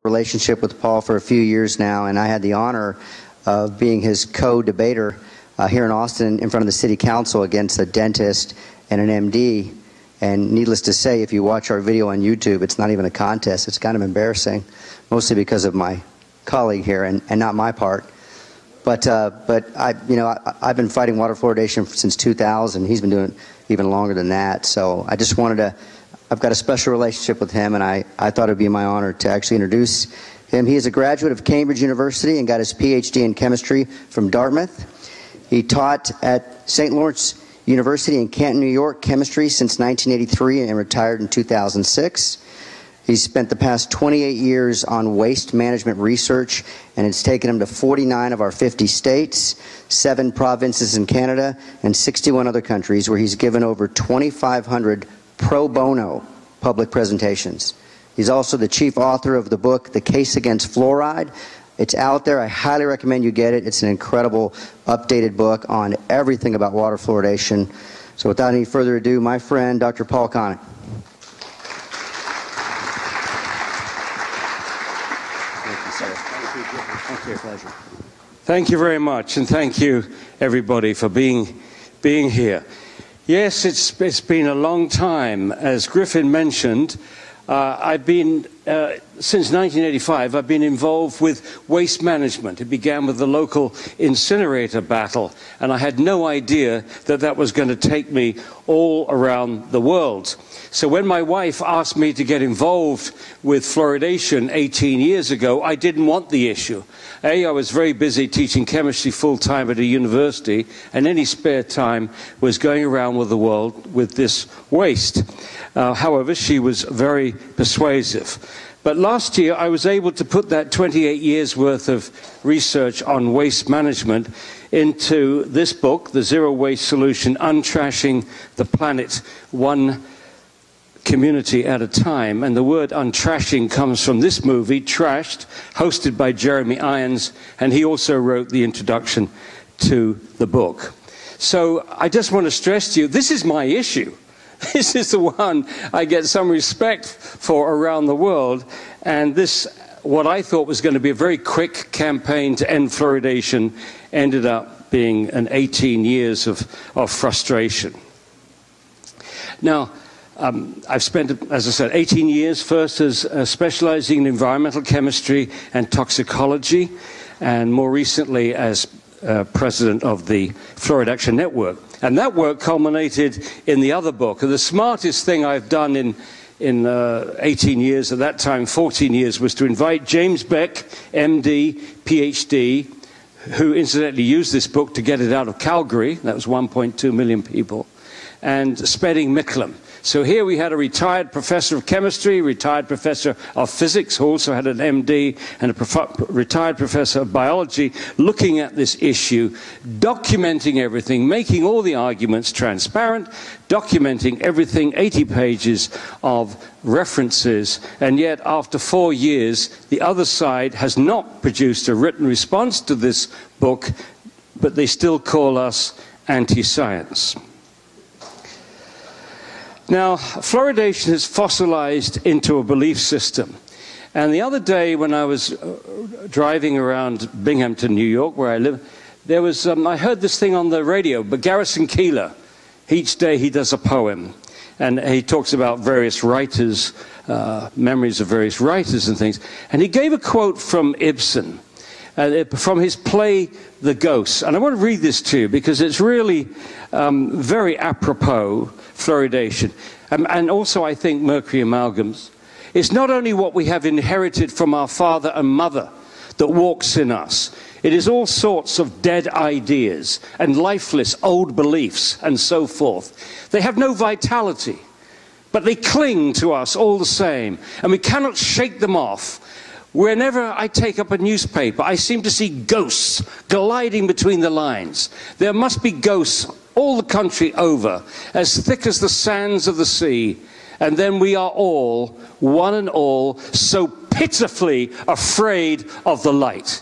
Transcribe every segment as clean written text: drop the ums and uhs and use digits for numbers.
relationship with Paul for a few years now, and I had the honor of being his co-debater here in Austin in front of the City Council against a dentist and an MD. And needless to say, if you watch our video on YouTube, it's not even a contest. It's kind of embarrassing, mostly because of my colleague here and not my part. But I've been fighting water fluoridation since 2000. He's been doing it even longer than that. So I just wanted to, I've got a special relationship with him, and I thought it would be my honor to actually introduce him. He is a graduate of Cambridge University and got his PhD in chemistry from Dartmouth. He taught at St. Lawrence University in Canton, New York, chemistry since 1983 and retired in 2006. He's spent the past 28 years on waste management research, and it's taken him to 49 of our 50 states, 7 provinces in Canada, and 61 other countries, where he's given over 2,500 pro bono public presentations. He's also the chief author of the book, The Case Against Fluoride. It's out there. I highly recommend you get it. It's an incredible updated book on everything about water fluoridation. So without any further ado, my friend, Dr. Paul Connett. Thank you, sir. Thank you. Pleasure. Thank you very much, and thank you, everybody, for being here. Yes, it's been a long time. As Griffin mentioned, I've been, since 1985, I've been involved with waste management. It began with the local incinerator battle, and I had no idea that that was going to take me all around the world. So when my wife asked me to get involved with fluoridation 18 years ago, I didn't want the issue. I was very busy teaching chemistry full-time at a university, and any spare time was going around with the world with this waste. However, she was very persuasive. But last year, I was able to put that 28 years' worth of research on waste management into this book, The Zero Waste Solution, Untrashing the Planet One Community at a Time. And the word untrashing comes from this movie, Trashed, hosted by Jeremy Irons, and he also wrote the introduction to the book. So I just want to stress to you, this is my issue. This is the one I get some respect for around the world, and this, what I thought was going to be a very quick campaign to end fluoridation, ended up being an 18 years of frustration. Now, I've spent, as I said, 18 years, first as specializing in environmental chemistry and toxicology, and more recently as president of the Fluoride Action Network. And that work culminated in the other book. And the smartest thing I've done in 18 years, at that time 14 years, was to invite James Beck, MD, PhD, who incidentally used this book to get it out of Calgary, that was 1.2 million people, and Spedding Micklem. So here we had a retired professor of chemistry, retired professor of physics, who also had an MD, and a retired professor of biology, looking at this issue, documenting everything, making all the arguments transparent, documenting everything, 80 pages of references, and yet after 4 years, the other side has not produced a written response to this book, but they still call us anti-science. Now, fluoridation has fossilized into a belief system. And the other day when I was driving around Binghamton, New York, where I live, there was, I heard this thing on the radio, but Garrison Keillor, each day he does a poem. And he talks about various writers, memories of various writers and things. And he gave a quote from Ibsen, from his play, The Ghost. And I want to read this to you because it's really very apropos, fluoridation. And also, I think, mercury amalgams. It's not only what we have inherited from our father and mother that walks in us. It is all sorts of dead ideas and lifeless old beliefs and so forth. They have no vitality, but they cling to us all the same, and we cannot shake them off. Whenever I take up a newspaper, I seem to see ghosts gliding between the lines. There must be ghosts all the country over, as thick as the sands of the sea. And then we are all, one and all, so pitifully afraid of the light.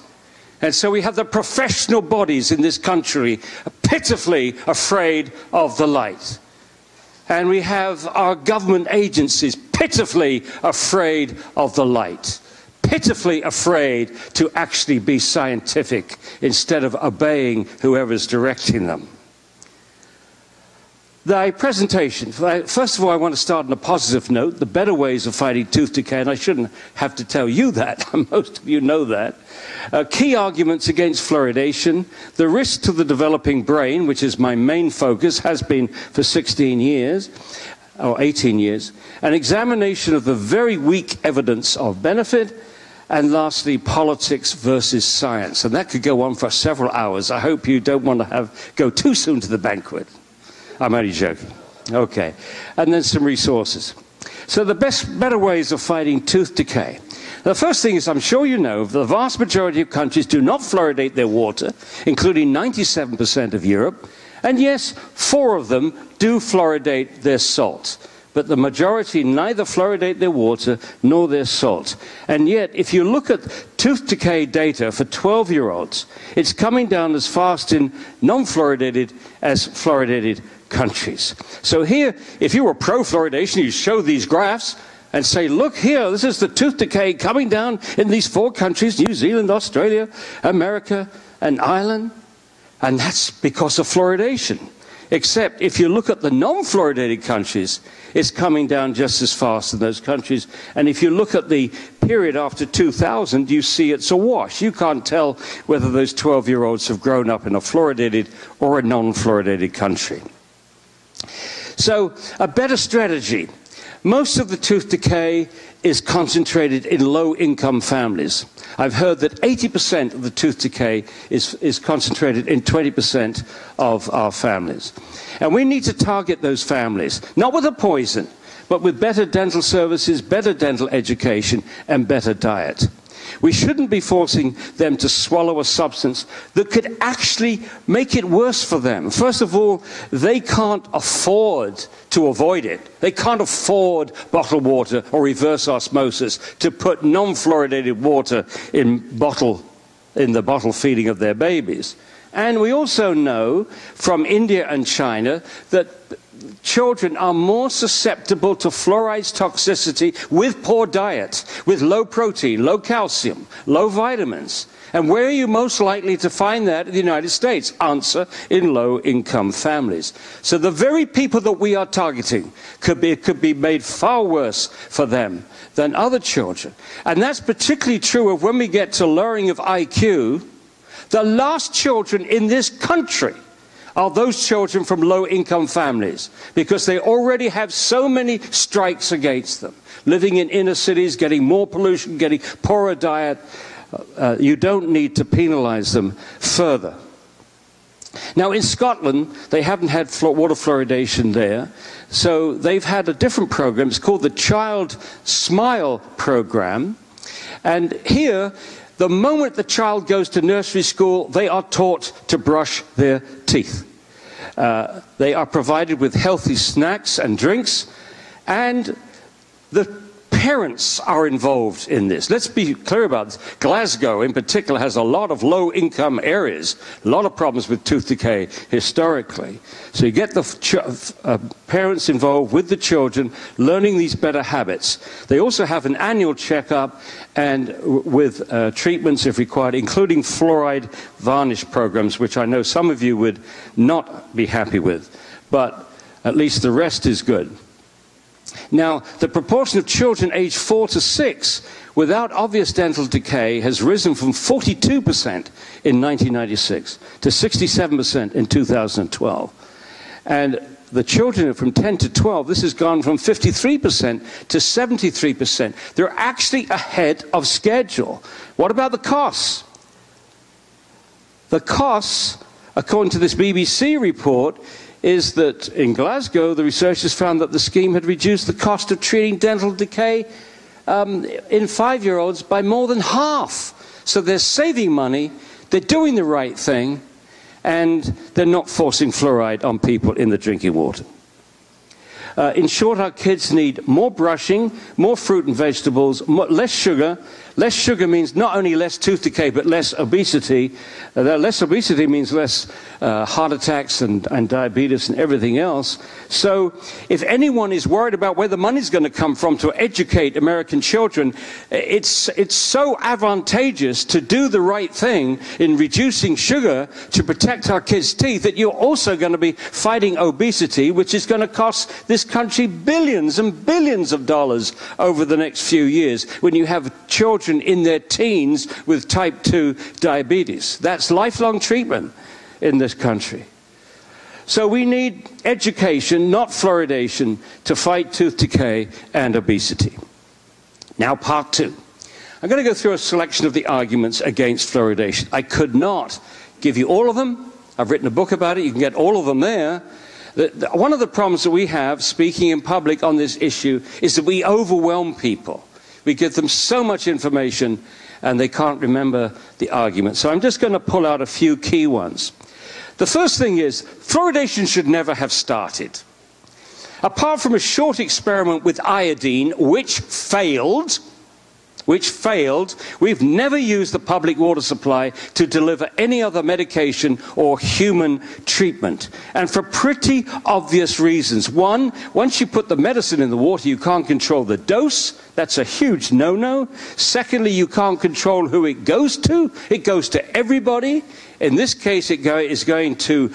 And so we have the professional bodies in this country pitifully afraid of the light. And we have our government agencies pitifully afraid of the light. pitifully afraid to actually be scientific instead of obeying whoever's directing them. The presentation, first of all, I want to start on a positive note, the better ways of fighting tooth decay, and I shouldn't have to tell you that, most of you know that. Key arguments against fluoridation, the risk to the developing brain, which is my main focus, has been for 16 years, or 18 years, an examination of the very weak evidence of benefit, and lastly, politics versus science. And that could go on for several hours. I hope you don't want to go too soon to the banquet. I'm only joking. Okay. And then some resources. So the better ways of fighting tooth decay. The first thing is, I'm sure you know, the vast majority of countries do not fluoridate their water, including 97% of Europe. And yes, 4 of them do fluoridate their salt. But the majority neither fluoridate their water nor their salt. And yet, if you look at tooth decay data for 12-year-olds, it's coming down as fast in non-fluoridated as fluoridated countries. So here, if you were pro-fluoridation, you show these graphs and say, look here, this is the tooth decay coming down in these 4 countries, New Zealand, Australia, America, and Ireland. And that's because of fluoridation. Except if you look at the non-fluoridated countries, it's coming down just as fast in those countries. And if you look at the period after 2000, you see it's a wash. You can't tell whether those 12-year-olds have grown up in a fluoridated or a non-fluoridated country. So, a better strategy. Most of the tooth decay is concentrated in low-income families. I've heard that 80% of the tooth decay is concentrated in 20% of our families. And we need to target those families, not with a poison, but with better dental services, better dental education, and better diet. We shouldn't be forcing them to swallow a substance that could actually make it worse for them. First of all, they can't afford to avoid it. They can't afford bottled water or reverse osmosis to put non-fluoridated water in the bottle feeding of their babies. And we also know from India and China that children are more susceptible to fluoride's toxicity with poor diet, with low protein, low calcium, low vitamins. And where are you most likely to find that in the United States? Answer, in low-income families. So the very people that we are targeting could be made far worse for them than other children. And that's particularly true of when we get to lowering of IQ. The last children in this country are those children from low-income families, because they already have so many strikes against them. Living in inner cities, getting more pollution, getting poorer diet, you don't need to penalize them further. Now in Scotland, they haven't had water fluoridation there, so they've had a different program. It's called the Child Smile program. And here, the moment the child goes to nursery school, they are taught to brush their teeth. They are provided with healthy snacks and drinks, and the parents are involved in this. Let's be clear about this. Glasgow, in particular, has a lot of low-income areas, a lot of problems with tooth decay historically. So you get the parents involved with the children, learning these better habits. They also have an annual checkup and with treatments if required, including fluoride varnish programs, which I know some of you would not be happy with, but at least the rest is good. Now, the proportion of children aged 4 to 6 without obvious dental decay has risen from 42% in 1996 to 67% in 2012. And the children from 10 to 12, this has gone from 53% to 73%. They're actually ahead of schedule. What about the costs? The costs, according to this BBC report, is that in Glasgow, the researchers found that the scheme had reduced the cost of treating dental decay in 5-year-olds by more than half. So they're saving money, they're doing the right thing, and they're not forcing fluoride on people in the drinking water. In short, our kids need more brushing, more fruit and vegetables, less sugar. Less sugar means not only less tooth decay, but less obesity. Less obesity means less heart attacks and diabetes and everything else. So if anyone is worried about where the money's going to come from to educate American children, it's so advantageous to do the right thing in reducing sugar to protect our kids' teeth that you're also going to be fighting obesity, which is going to cost this country billions and billions of dollars over the next few years when you have children in their teens with type 2 diabetes. That's lifelong treatment in this country. So we need education, not fluoridation, to fight tooth decay and obesity. Now, part two. I'm going to go through a selection of the arguments against fluoridation. I could not give you all of them. I've written a book about it. You can get all of them there. One of the problems that we have speaking in public on this issue is that we overwhelm people. We give them so much information and they can't remember the argument. So I'm just going to pull out a few key ones. The first thing is, fluoridation should never have started. Apart from a short experiment with iodine, which failed, we've never used the public water supply to deliver any other medication or human treatment. And for pretty obvious reasons. One, once you put the medicine in the water, you can't control the dose. That's a huge no-no. Secondly, you can't control who it goes to. It goes to everybody. In this case, it is going to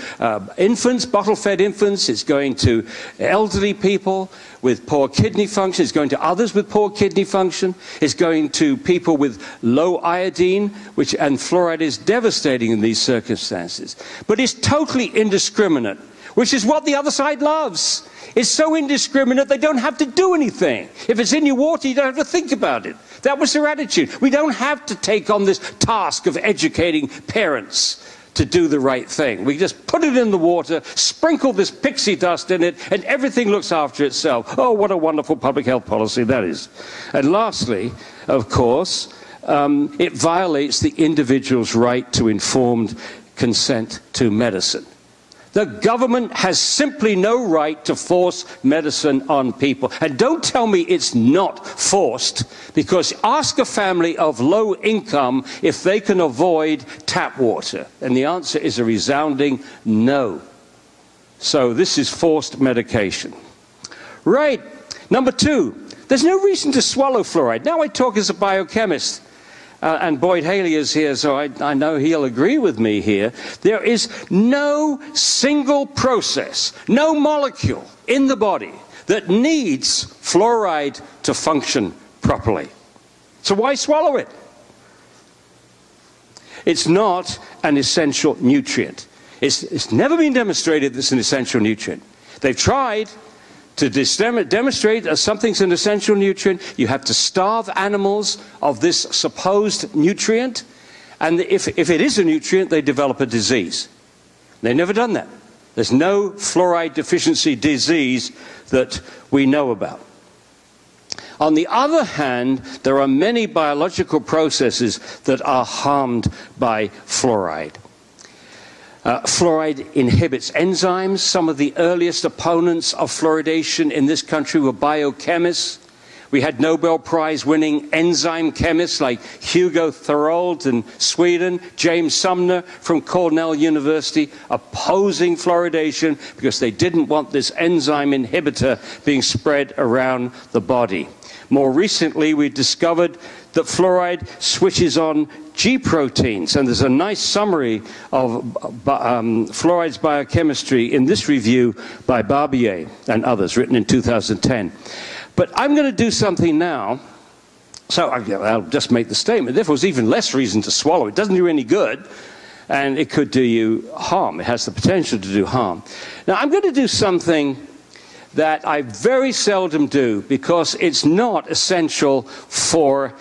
infants, bottle-fed infants. It's going to elderly people with poor kidney function. It's going to others with poor kidney function. It's going to people with low iodine, and fluoride is devastating in these circumstances. But it's totally indiscriminate, which is what the other side loves. It's so indiscriminate they don't have to do anything. If it's in your water, you don't have to think about it. That was their attitude. We don't have to take on this task of educating parents to do the right thing. We just put it in the water, sprinkle this pixie dust in it, and everything looks after itself. Oh, what a wonderful public health policy that is. And lastly, of course, it violates the individual's right to informed consent to medicine. The government has simply no right to force medicine on people. And don't tell me it's not forced, because ask a family of low income if they can avoid tap water. And the answer is a resounding no. So this is forced medication. Right. Number two, there's no reason to swallow fluoride. Now I talk as a biochemist. And Boyd Haley is here, so I know he'll agree with me here. There is no single process, no molecule in the body that needs fluoride to function properly. So why swallow it? It's not an essential nutrient. It's never been demonstrated that it's an essential nutrient. They've tried to demonstrate that something's an essential nutrient. You have to starve animals of this supposed nutrient, and if it is a nutrient, they develop a disease. They've never done that. There's no fluoride deficiency disease that we know about. On the other hand, there are many biological processes that are harmed by fluoride. Fluoride inhibits enzymes. Some of the earliest opponents of fluoridation in this country were biochemists. We had Nobel Prize-winning enzyme chemists like Hugo Thorold in Sweden, James Sumner from Cornell University, opposing fluoridation because they didn't want this enzyme inhibitor being spread around the body. More recently, we discovered that fluoride switches on G proteins, and there's a nice summary of fluoride's biochemistry in this review by Barbier and others, written in 2010. But I'm going to do something now, so I'll just make the statement. If there was even less reason to swallow, it doesn't do any good, and it could do you harm. It has the potential to do harm. Now, I'm going to do something that I very seldom do because it's not essential for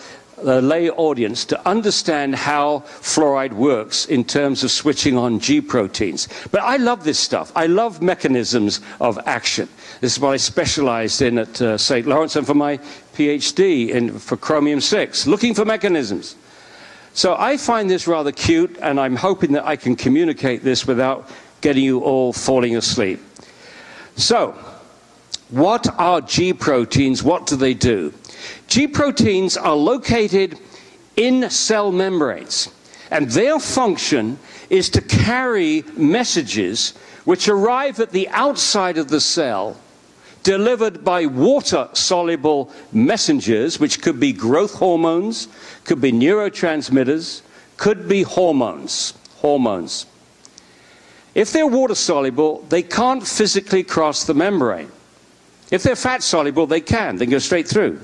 the lay audience to understand how fluoride works in terms of switching on G proteins. But I love this stuff. I love mechanisms of action. This is what I specialized in at St. Lawrence and for my PhD for chromium-6, looking for mechanisms. So I find this rather cute, and I'm hoping that I can communicate this without getting you all falling asleep. So, What are G proteins? What do they do? G proteins are located in cell membranes, and their function is to carry messages which arrive at the outside of the cell, delivered by water-soluble messengers, which could be growth hormones, could be neurotransmitters, could be hormones. If they're water-soluble, they can't physically cross the membrane. If they're fat-soluble, they can go straight through.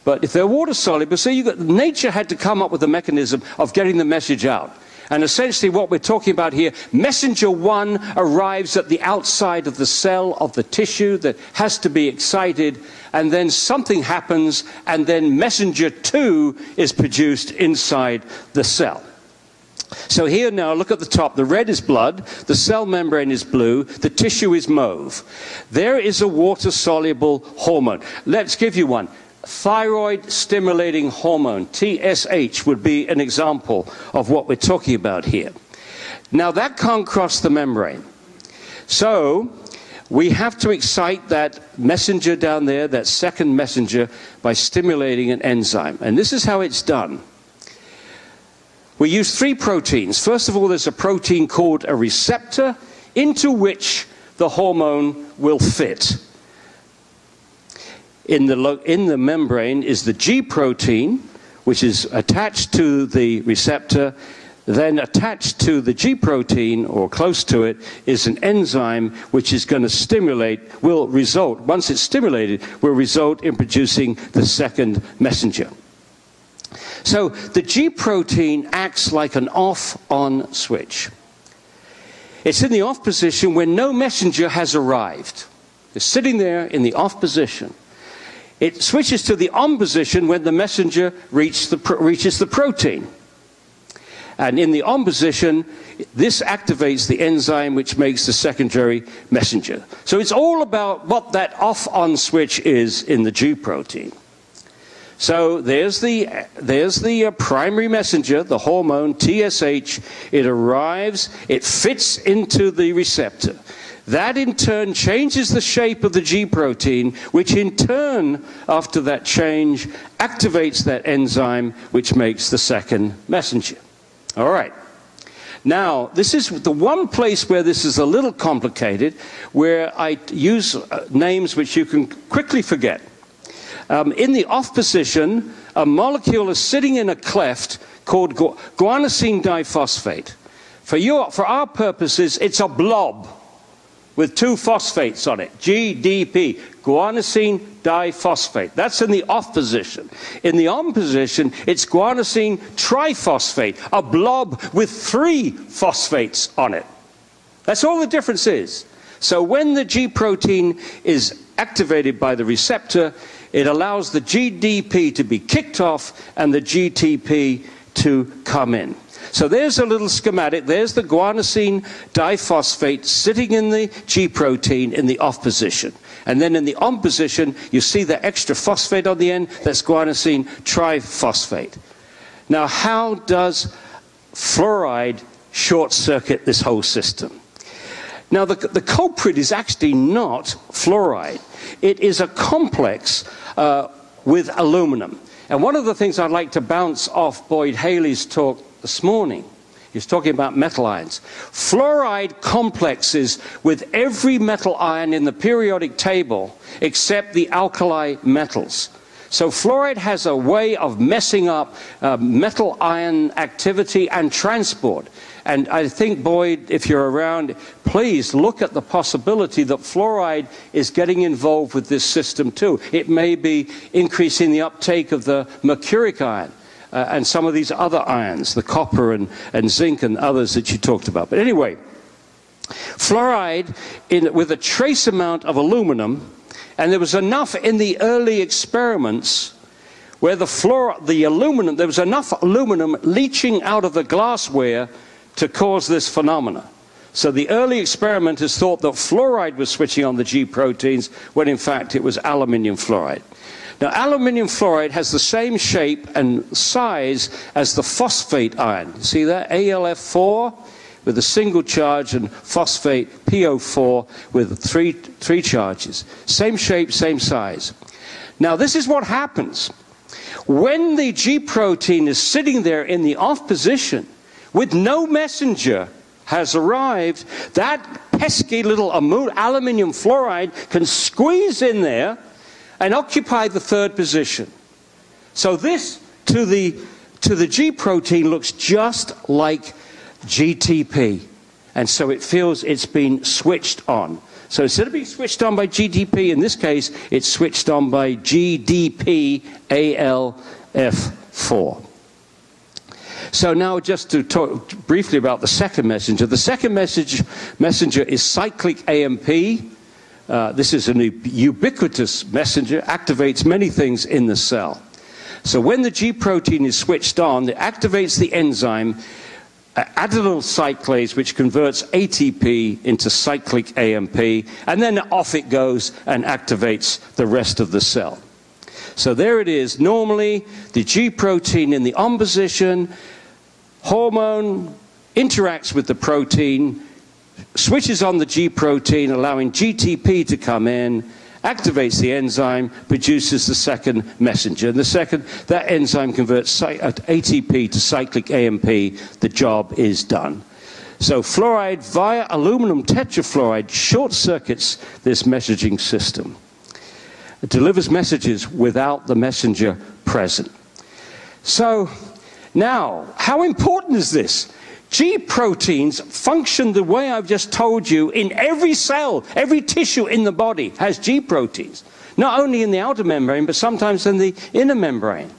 But if they're water-soluble, so nature had to come up with a mechanism of getting the message out. And essentially what we're talking about here, messenger 1 arrives at the outside of the cell, of the tissue that has to be excited, and then something happens, and then messenger 2 is produced inside the cell. So here now, look at the top. The red is blood, the cell membrane is blue, the tissue is mauve. There is a water-soluble hormone. Let's give you one. Thyroid-stimulating hormone, TSH, would be an example of what we're talking about here. Now, that can't cross the membrane. So we have to excite that messenger down there, that second messenger, by stimulating an enzyme. And this is how it's done. We use 3 proteins. First of all, there's a protein called a receptor into which the hormone will fit. In the membrane is the G protein, which is attached to the receptor. Then attached to the G protein, or close to it, is an enzyme which is going to stimulate, will result, once it's stimulated, will result in producing the second messenger. So the G protein acts like an off-on switch. It's in the off position when no messenger has arrived. It's sitting there in the off position. It switches to the on position when the messenger reaches the protein. And in the on position, this activates the enzyme which makes the secondary messenger. So it's all about what that off-on switch is in the G protein. So there's the primary messenger, the hormone, TSH. It arrives, it fits into the receptor. That in turn changes the shape of the G protein, which in turn, after that change, activates that enzyme which makes the second messenger. All right. Now, this is the one place where this is a little complicated, where I use names which you can quickly forget. In the off position, a molecule is sitting in a cleft called guanosine diphosphate. For our purposes, it's a blob with 2 phosphates on it, GDP, guanosine diphosphate. That's in the off position. In the on position, it's guanosine triphosphate, a blob with 3 phosphates on it. That's all the difference is. So when the G protein is activated by the receptor, it allows the GDP to be kicked off and the GTP to come in. So there's a little schematic. There's the guanosine diphosphate sitting in the G protein in the off position. And then in the on position, you see the extra phosphate on the end. That's guanosine triphosphate. Now, how does fluoride short-circuit this whole system? Now, the culprit is actually not fluoride. It is a complex with aluminum. And one of the things I'd like to bounce off Boyd Haley's talk this morning, he's talking about metal ions. Fluoride complexes with every metal ion in the periodic table except the alkali metals. So fluoride has a way of messing up metal ion activity and transport. And I think, Boyd, if you're around, please look at the possibility that fluoride is getting involved with this system too. It may be increasing the uptake of the mercuric ion and some of these other ions, the copper and zinc and others that you talked about. But anyway, fluoride with a trace amount of aluminum, and there was enough in the early experiments where the aluminum, there was enough aluminum leaching out of the glassware to cause this phenomena. So the early experimenters thought that fluoride was switching on the G proteins, when in fact it was aluminium fluoride. Now, aluminium fluoride has the same shape and size as the phosphate ion. See that? AlF4, with a single charge and phosphate PO4 with three charges. Same shape, same size. Now this is what happens. When the G protein is sitting there in the off position with no messenger has arrived, that pesky little aluminium fluoride can squeeze in there and occupy the third position. So this to the G protein looks just like GTP, and so it feels it's been switched on. So instead of being switched on by GTP, in this case, it's switched on by GDP-ALF4. So now just to talk briefly about the second messenger. The second messenger is cyclic AMP. This is a ubiquitous messenger, activates many things in the cell. So when the G protein is switched on, it activates the enzyme adenyl cyclase, which converts ATP into cyclic AMP, and then off it goes and activates the rest of the cell. So there it is. Normally, the G protein in the on position, hormone interacts with the protein, switches on the G protein, allowing GTP to come in, activates the enzyme, produces the second messenger. And that enzyme converts ATP to cyclic AMP. The job is done. So fluoride via aluminum tetrafluoride short circuits this messaging system. It delivers messages without the messenger present. So now, how important is this? G proteins function the way I've just told you in every cell, every tissue in the body has G proteins. Not only in the outer membrane, but sometimes in the inner membrane.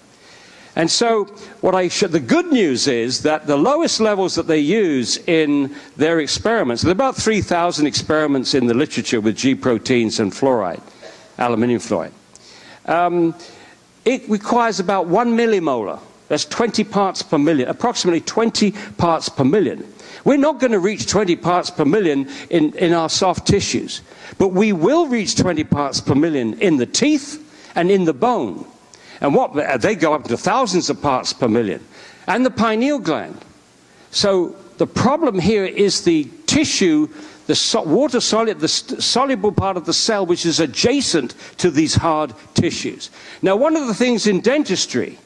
And so the good news is that the lowest levels that they use in their experiments, there are about 3,000 experiments in the literature with G proteins and fluoride, aluminium fluoride. It requires about 1 millimolar. That's 20 parts per million, approximately 20 parts per million. We're not going to reach 20 parts per million in our soft tissues, but we will reach 20 parts per million in the teeth and in the bone. And they go up to thousands of parts per million. And the pineal gland. So the problem here is the tissue, the soluble part of the cell, which is adjacent to these hard tissues. Now, one of the things in dentistry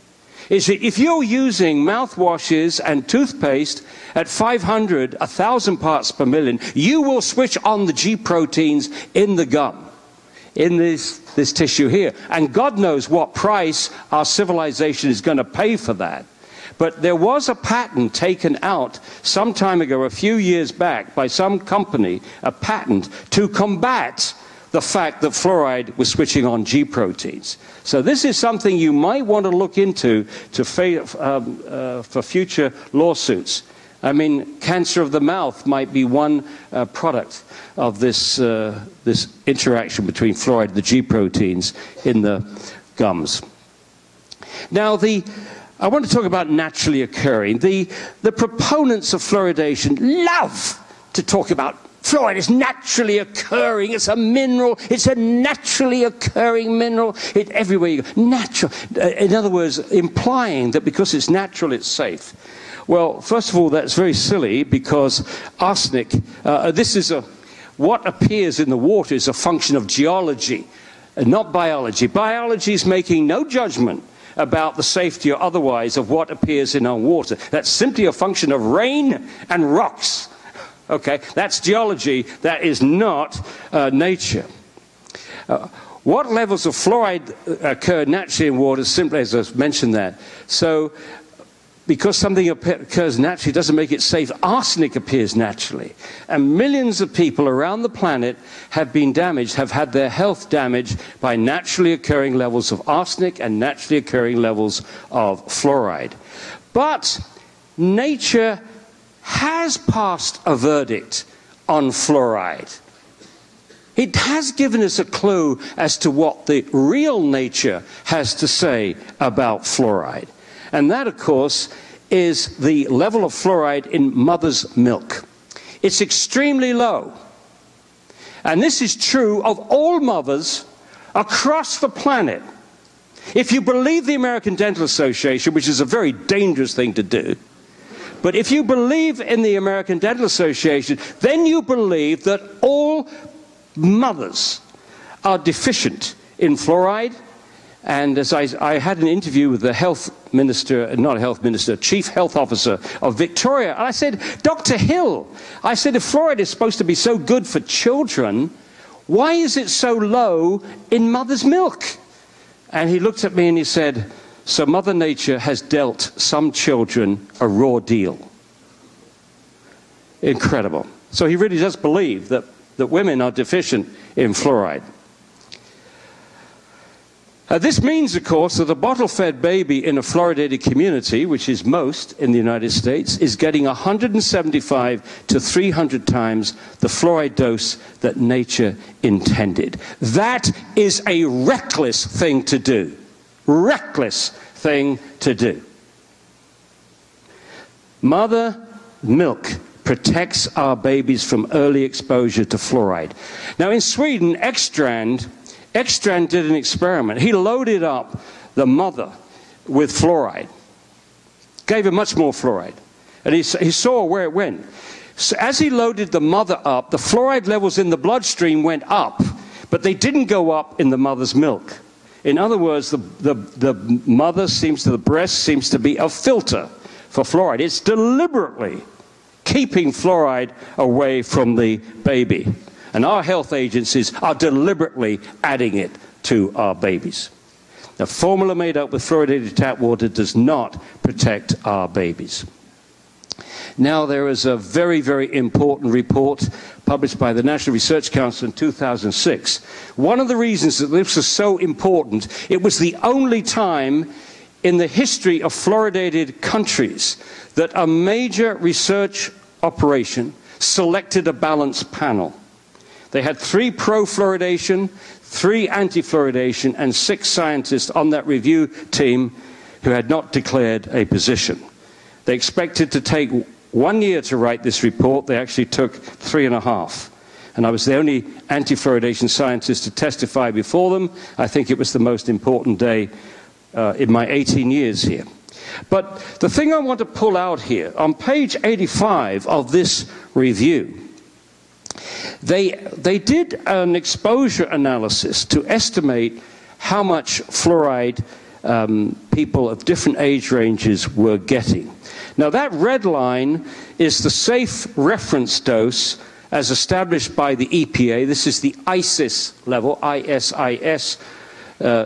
is that if you're using mouthwashes and toothpaste at 500, 1,000 parts per million, you will switch on the G proteins in the gum, in this tissue here. And God knows what price our civilization is going to pay for that. But there was a patent taken out some time ago, a few years back, by some company, a patent to combat the fact that fluoride was switching on G proteins. So this is something you might want to look into for future lawsuits. I mean, cancer of the mouth might be one product of this interaction between fluoride and the G proteins in the gums. Now, I want to talk about naturally occurring. The proponents of fluoridation love to talk about fluoride is naturally occurring. It's a mineral. It's a naturally occurring mineral. Everywhere you go, natural. In other words, implying that because it's natural, it's safe. Well, first of all, that's very silly because arsenic, what appears in the water is a function of geology, not biology. Biology is making no judgment about the safety or otherwise of what appears in our water. That's simply a function of rain and rocks. Okay, that's geology, that is not nature. What levels of fluoride occur naturally in water, simply as I've mentioned that. So, because something occurs naturally doesn't make it safe. Arsenic appears naturally. And millions of people around the planet have been damaged, have had their health damaged by naturally occurring levels of arsenic and naturally occurring levels of fluoride. But nature has passed a verdict on fluoride. It has given us a clue as to what the real nature has to say about fluoride. And that, of course, is the level of fluoride in mother's milk. It's extremely low. And this is true of all mothers across the planet. If you believe the American Dental Association, which is a very dangerous thing to do, But if you believe in the American Dental Association, then you believe that all mothers are deficient in fluoride. And as I had an interview with the health minister, not a health minister, chief health officer of Victoria, and I said, Dr. Hill, I said, if fluoride is supposed to be so good for children, why is it so low in mother's milk? And he looked at me and he said, so Mother Nature has dealt some children a raw deal. Incredible. So he really does believe that women are deficient in fluoride. This means, of course, that a bottle-fed baby in a fluoridated community, which is most in the United States, is getting 175 to 300 times the fluoride dose that nature intended. That is a reckless thing to do. Reckless thing to do. Mother milk protects our babies from early exposure to fluoride. Now, in Sweden, Ekstrand did an experiment. He loaded up the mother with fluoride, gave her much more fluoride, and he saw where it went. So as he loaded the mother up, the fluoride levels in the bloodstream went up, but they didn't go up in the mother's milk. In other words, the mother the breast seems to be a filter for fluoride. It's deliberately keeping fluoride away from the baby. And our health agencies are deliberately adding it to our babies. The formula made up with fluoridated tap water does not protect our babies. Now, there is a very, very important report published by the National Research Council in 2006. One of the reasons that this was so important, it was the only time in the history of fluoridated countries that a major research operation selected a balanced panel. They had 3 pro-fluoridation, 3 anti-fluoridation, and 6 scientists on that review team who had not declared a position. They expected to take 1 year to write this report. They actually took 3.5. And I was the only anti-fluoridation scientist to testify before them. I think it was the most important day in my 18 years here. But the thing I want to pull out here, on page 85 of this review, they did an exposure analysis to estimate how much fluoride people of different age ranges were getting. Now, that red line is the safe reference dose as established by the EPA. This is the ISIS level, ISIS,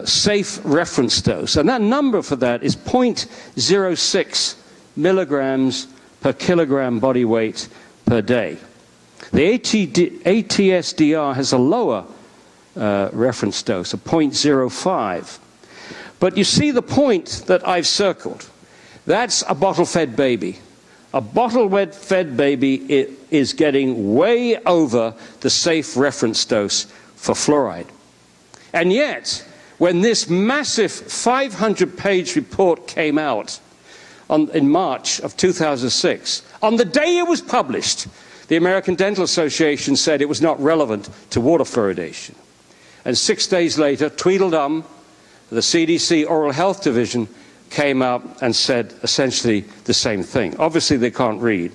safe reference dose. And that number for that is 0.06 milligrams per kilogram body weight per day. The ATSDR has a lower reference dose, a 0.05. But you see the point that I've circled. That's a bottle-fed baby. A bottle-fed baby is getting way over the safe reference dose for fluoride. And yet, when this massive 500-page report came out in March of 2006, on the day it was published, the American Dental Association said it was not relevant to water fluoridation. And 6 days later, Tweedledum, the CDC Oral Health Division, came out and said essentially the same thing. Obviously, they can't read.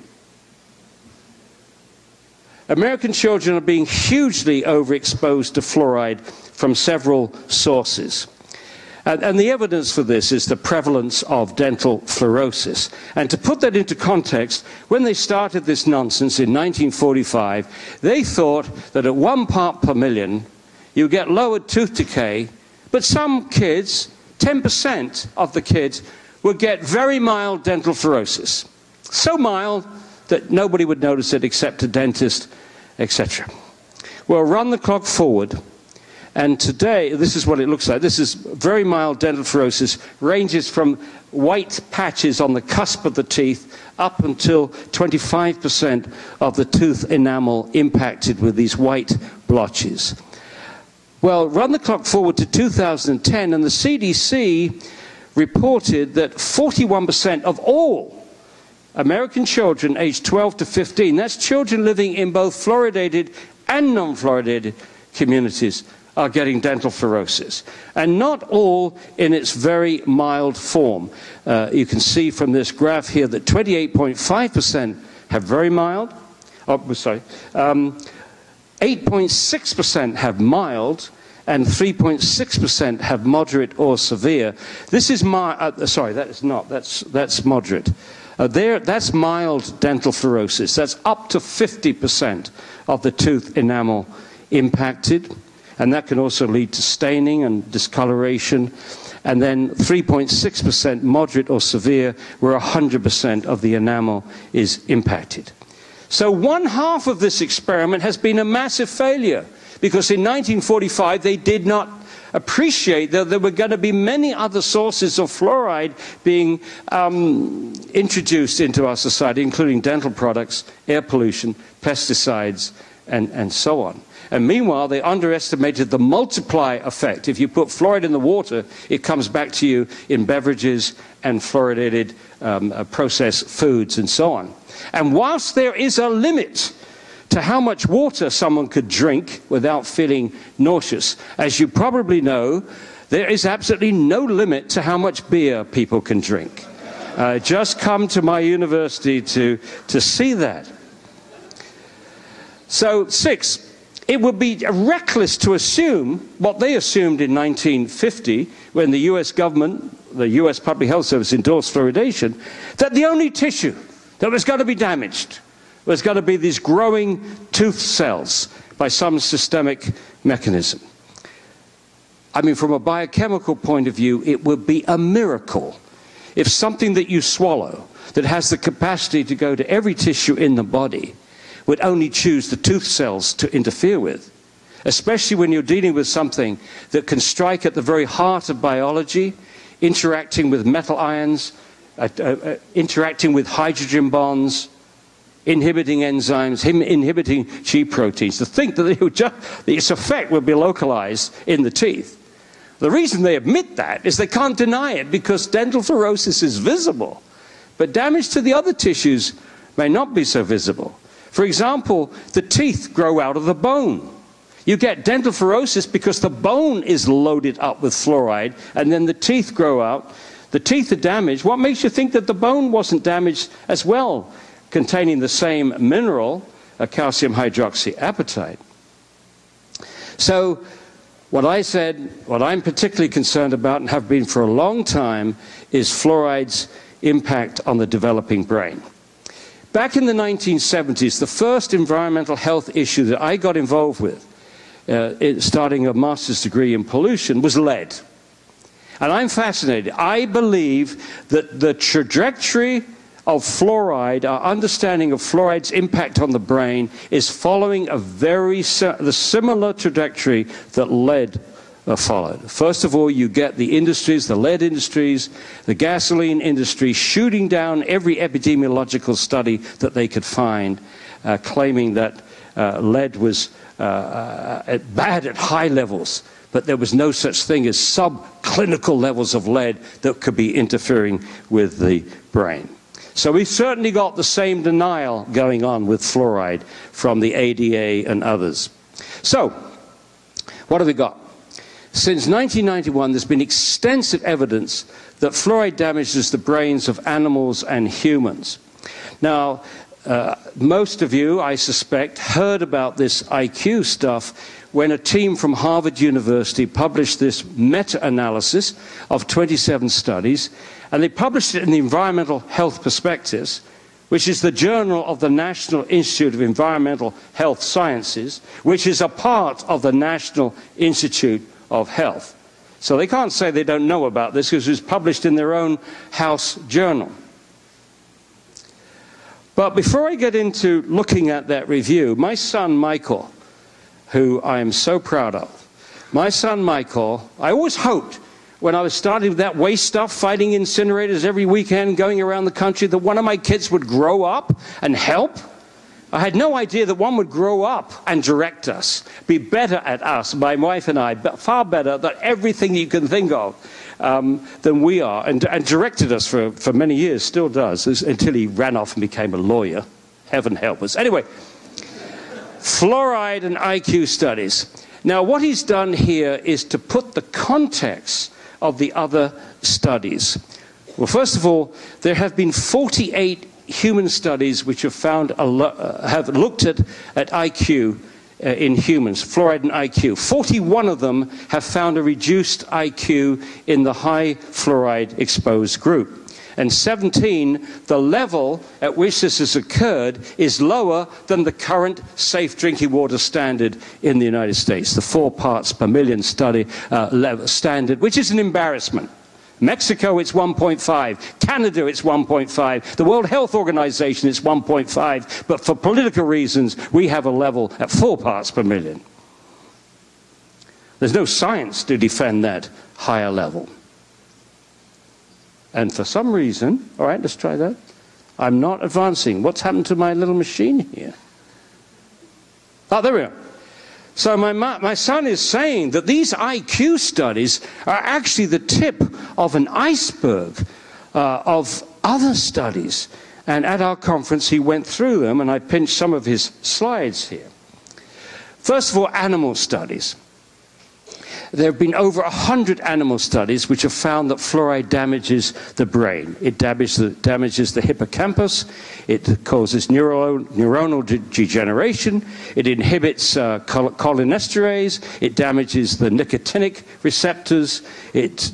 American children are being hugely overexposed to fluoride from several sources. And the evidence for this is the prevalence of dental fluorosis. And to put that into context, when they started this nonsense in 1945, they thought that at 1 part per million, you get lowered tooth decay, but some kids, 10% of the kids, would get very mild dental fluorosis. So mild that nobody would notice it except a dentist, etc. Well, run the clock forward. And today, this is what it looks like. This is very mild dental fluorosis, ranges from white patches on the cusp of the teeth up until 25% of the tooth enamel impacted with these white blotches. Well, run the clock forward to 2010, and the CDC reported that 41% of all American children aged 12 to 15, that's children living in both fluoridated and non-fluoridated communities, are getting dental fluorosis, and not all in its very mild form. You can see from this graph here that 28.5% have very mild, 8.6% have mild, and 3.6% have moderate or severe. This is sorry, that is not. That's moderate. That's mild dental fluorosis. That's up to 50% of the tooth enamel impacted, and that can also lead to staining and discoloration. And then 3.6% moderate or severe, where 100% of the enamel is impacted. So 1/2 of this experiment has been a massive failure, because in 1945 they did not appreciate that there were going to be many other sources of fluoride being introduced into our society, including dental products, air pollution, pesticides, and so on. And meanwhile, they underestimated the multiply effect. If you put fluoride in the water, it comes back to you in beverages and fluoridated processed foods and so on. And whilst there is a limit to how much water someone could drink without feeling nauseous, as you probably know, there is absolutely no limit to how much beer people can drink. Just come to my university to see that. So 6, it would be reckless to assume what they assumed in 1950 when the US government, the US Public Health Service, endorsed fluoridation, that the only tissue that was going to be damaged was going to be these growing tooth cells by some systemic mechanism. I mean, from a biochemical point of view, it would be a miracle if something that you swallow that has the capacity to go to every tissue in the body would only choose the tooth cells to interfere with, especially when you're dealing with something that can strike at the very heart of biology, interacting with metal ions, interacting with hydrogen bonds, inhibiting enzymes, inhibiting G proteins. To think that its effect will be localized in the teeth. The reason they admit that is they can't deny it, because dental fluorosis is visible, but damage to the other tissues may not be so visible. For example, the teeth grow out of the bone. You get dental fluorosis because the bone is loaded up with fluoride, and then the teeth grow out. The teeth are damaged. What makes you think that the bone wasn't damaged as well, containing the same mineral, calcium hydroxyapatite? So what I said, what I'm particularly concerned about and have been for a long time, is fluoride's impact on the developing brain. Back in the 1970s, the first environmental health issue that I got involved with, starting a master's degree in pollution, was lead. And I'm fascinated. I believe that the trajectory of fluoride, our understanding of fluoride's impact on the brain, is following the similar trajectory that lead followed. First of all, you get the industries, the lead industries, the gasoline industry, shooting down every epidemiological study that they could find, claiming that lead was bad at high levels, but there was no such thing as subclinical levels of lead that could be interfering with the brain. So we've certainly got the same denial going on with fluoride from the ADA and others. So, what have we got? Since 1991, there's been extensive evidence that fluoride damages the brains of animals and humans. Now, most of you, I suspect, heard about this IQ stuff when a team from Harvard University published this meta-analysis of 27 studies, and they published it in the Environmental Health Perspectives, which is the journal of the National Institute of Environmental Health Sciences, which is a part of the National Institute of Health. So they can't say they don't know about this, because it was published in their own house journal. But before I get into looking at that review, my son Michael, who I am so proud of, my son Michael, I always hoped when I was starting with that waste stuff, fighting incinerators every weekend, going around the country, that one of my kids would grow up and help. I had no idea that one would grow up and direct us, be better at us, my wife and I, but far better at everything you can think of than we are, and directed us for many years, still does, until he ran off and became a lawyer. Heaven help us. Anyway, fluoride and IQ studies. Now, what he's done here is to put the context of the other studies. Well, first of all, there have been 48 human studies which have found have looked at IQ in humans, fluoride and IQ. 41 of them have found a reduced IQ in the high fluoride exposed group. And 17, the level at which this has occurred is lower than the current safe drinking water standard in the United States, the 4 parts per million standard, which is an embarrassment. Mexico, it's 1.5. Canada, it's 1.5. The World Health Organization, it's 1.5. But for political reasons, we have a level at 4 parts per million. There's no science to defend that higher level. And for some reason, all right, let's try that. I'm not advancing. What's happened to my little machine here? Oh, there we are. So my son is saying that these IQ studies are actually the tip of an iceberg of other studies. And at our conference, he went through them, and I pinched some of his slides here. First of all, animal studies. There have been over 100 animal studies which have found that fluoride damages the brain. It damages the hippocampus. It causes neuronal degeneration. It inhibits cholinesterase. It damages the nicotinic receptors. It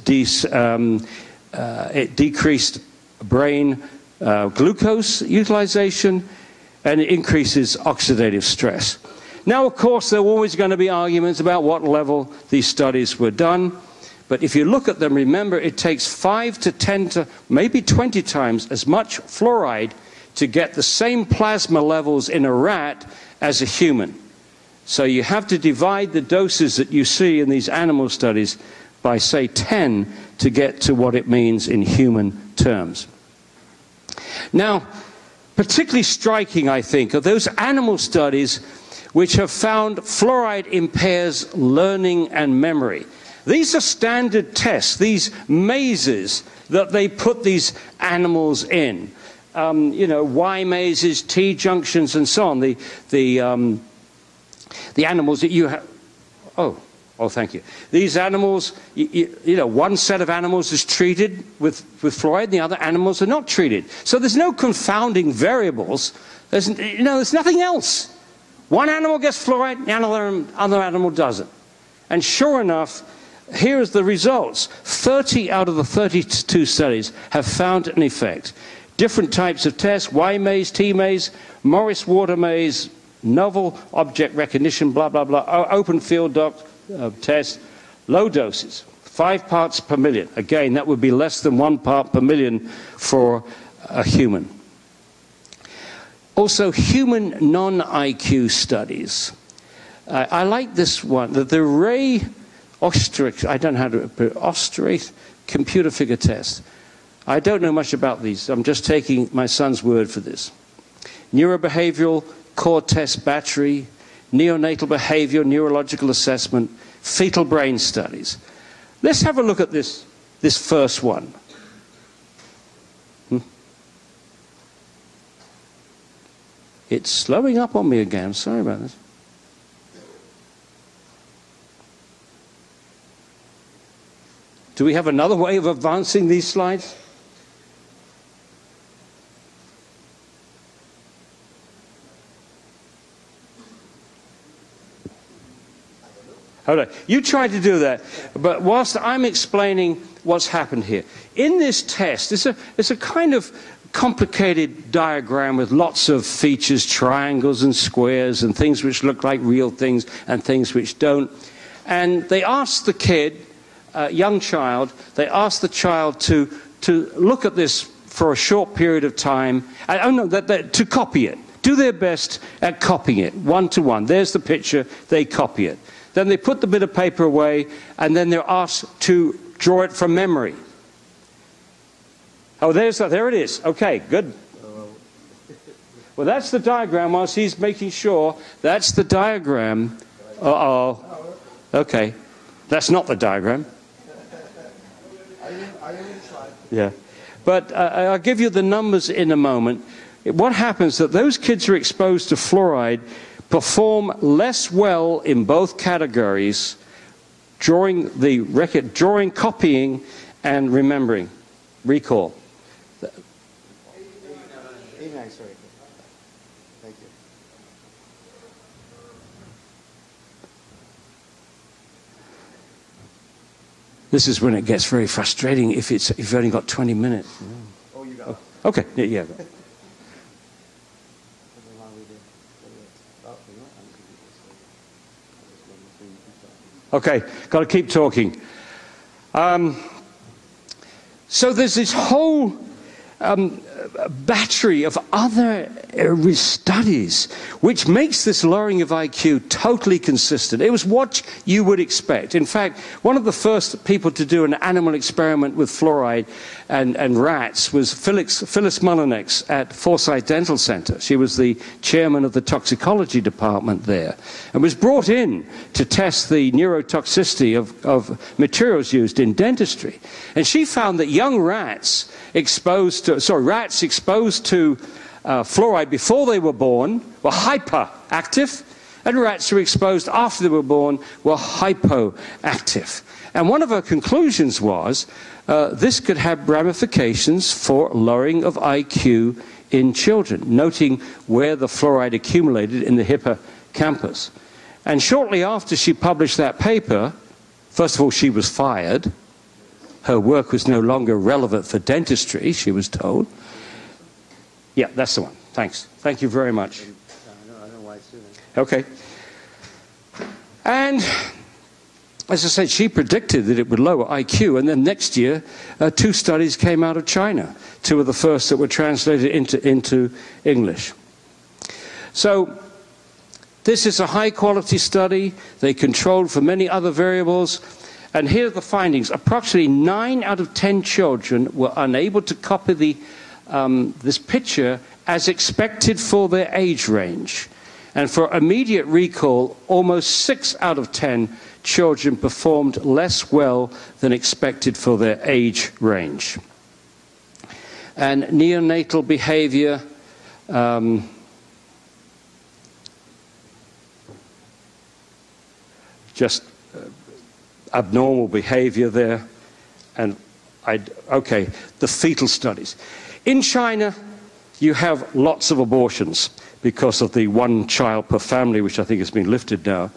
decreased brain glucose utilization, and it increases oxidative stress. Now, of course, there are always going to be arguments about what level these studies were done. But if you look at them, remember, it takes 5 to 10 to maybe 20 times as much fluoride to get the same plasma levels in a rat as a human. So you have to divide the doses that you see in these animal studies by, say, 10 to get to what it means in human terms. Now, particularly striking, I think, are those animal studies which have found fluoride impairs learning and memory. These are standard tests, these mazes that they put these animals in. You know, Y mazes, T junctions, and so on. The animals that you have. Oh, thank you. These animals, you know, one set of animals is treated with fluoride, and the other animals are not treated. So there's no confounding variables. There's nothing else. One animal gets fluoride, the other animal doesn't. And sure enough, here's the results. 30 out of the 32 studies have found an effect. Different types of tests, Y maze, T maze, Morris water maze, novel object recognition, blah, blah, blah, open field test, low doses, 5 parts per million. Again, that would be less than 1 part per million for a human. Also, human non-IQ studies. I like this one, the Ray Ostrich, I don't know how to put it, Ostrich computer figure test. I don't know much about these. I'm just taking my son's word for this. Neurobehavioral core test battery, neonatal behavior, neurological assessment, fetal brain studies. Let's have a look at this first one. It's slowing up on me again. Sorry about this. Do we have another way of advancing these slides? Hold on. You tried to do that, but whilst I'm explaining what's happened here. In this test, it's a kind of complicated diagram with lots of features, triangles and squares and things which look like real things and things which don't. And they asked the kid, young child, they asked the child to look at this for a short period of time, to copy it. Do their best at copying it, one to one. There's the picture, they copy it. Then they put the bit of paper away, and then they're asked to draw it from memory. Oh, there it is. Okay, good. Well, that's the diagram. Whilst he's making sure, that's the diagram. Uh-oh. Okay. That's not the diagram. Yeah. But I'll give you the numbers in a moment. What happens is that those kids are exposed to fluoride perform less well in both categories: drawing, copying, and remembering, recall. Thank you. This is when it gets very frustrating if you've only got 20 minutes. Oh, you got it. Okay, yeah. Okay, got to keep talking. So there's this whole battery of other studies which makes this lowering of IQ totally consistent. It was what you would expect. In fact, one of the first people to do an animal experiment with fluoride and rats was Phyllis Mullinex at Forsyth Dental Center. She was the chairman of the toxicology department there and was brought in to test the neurotoxicity of materials used in dentistry. And she found that young rats exposed to fluoride before they were born were hyperactive, and rats who were exposed after they were born were hypoactive. And one of her conclusions was this could have ramifications for lowering of IQ in children, noting where the fluoride accumulated in the hippocampus. And shortly after she published that paper, first of all, she was fired. Her work was no longer relevant for dentistry, she was told. Yeah, that's the one. Thanks. Thank you very much. I know why it's doing it. Okay. And as I said, she predicted that it would lower IQ, and then next year, 2 studies came out of China, 2 of the first that were translated into English. So this is a high-quality study. They controlled for many other variables. And here are the findings. Approximately 9 out of 10 children were unable to copy this picture as expected for their age range. And for immediate recall, almost 6 out of 10 children performed less well than expected for their age range. And neonatal behavior, just abnormal behavior there. And okay, the fetal studies. In China, you have lots of abortions because of the 1 child per family, which I think has been lifted now.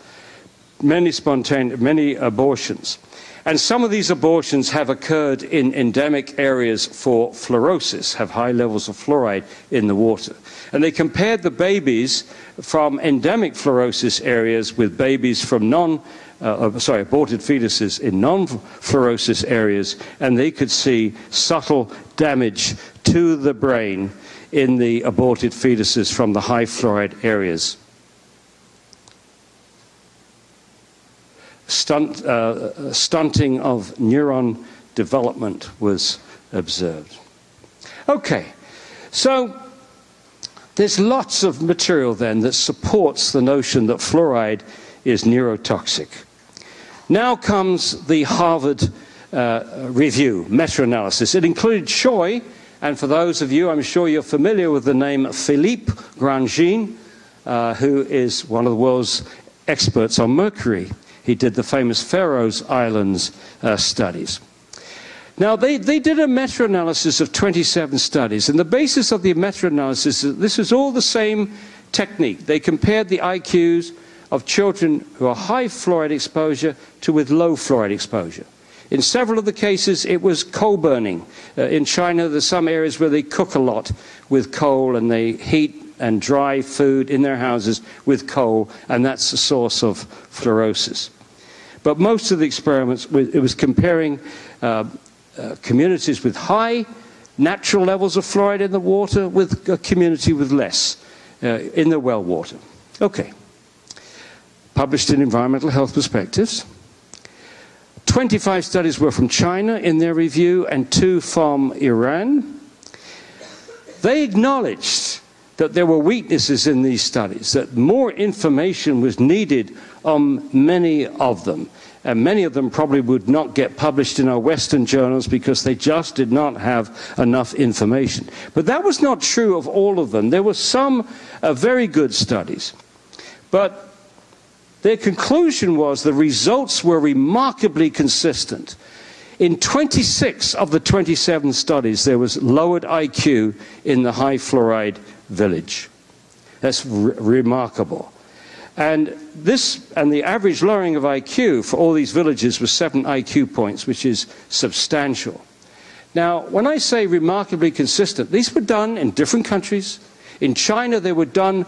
Many abortions. And some of these abortions have occurred in endemic areas for fluorosis, have high levels of fluoride in the water. And they compared the babies from endemic fluorosis areas with babies from aborted fetuses in non-fluorosis areas, and they could see subtle damage to the brain in the aborted fetuses from the high fluoride areas. Stunting of neuron development was observed. Okay, so there's lots of material then that supports the notion that fluoride is neurotoxic. Now comes the Harvard review, meta-analysis. It included Choi, and for those of you, I'm sure you're familiar with the name Philippe Grandjean, who is one of the world's experts on mercury. He did the famous Faroe Islands studies. Now, they did a meta-analysis of 27 studies, and the basis of the meta-analysis, this is all the same technique. They compared the IQs of children who are high fluoride exposure to with low fluoride exposure. In several of the cases, it was coal burning. In China, there's some areas where they cook a lot with coal, and they heat and dry food in their houses with coal, and that's the source of fluorosis. But most of the experiments, it was comparing communities with high natural levels of fluoride in the water with a community with less in the well water. Okay. Published in Environmental Health Perspectives. 25 studies were from China in their review and 2 from Iran. They acknowledged that there were weaknesses in these studies, that more information was needed on many of them. And many of them probably would not get published in our Western journals because they just did not have enough information. But that was not true of all of them. There were some very good studies. But their conclusion was the results were remarkably consistent. In 26 of the 27 studies, there was lowered IQ in the high fluoride village. That's remarkable. And the average lowering of IQ for all these villages was 7 IQ points, which is substantial. Now, when I say remarkably consistent, these were done in different countries. In China, they were done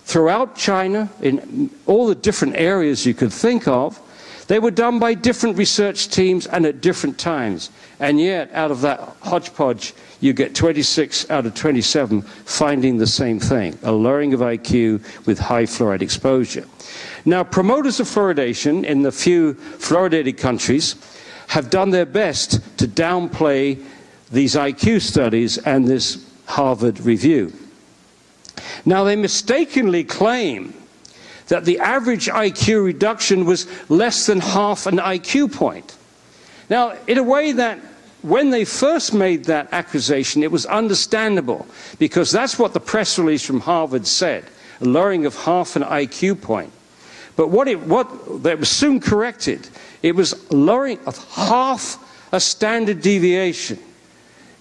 throughout China, in all the different areas you could think of. They were done by different research teams and at different times. And yet, out of that hodgepodge, you get 26 out of 27 finding the same thing, a lowering of IQ with high fluoride exposure. Now, promoters of fluoridation in the few fluoridated countries have done their best to downplay these IQ studies and this Harvard review. Now, they mistakenly claim that the average IQ reduction was less than half an IQ point. Now, in a way that when they first made that accusation, it was understandable, because that's what the press release from Harvard said, a lowering of half an IQ point. But that was soon corrected. It was lowering of half a standard deviation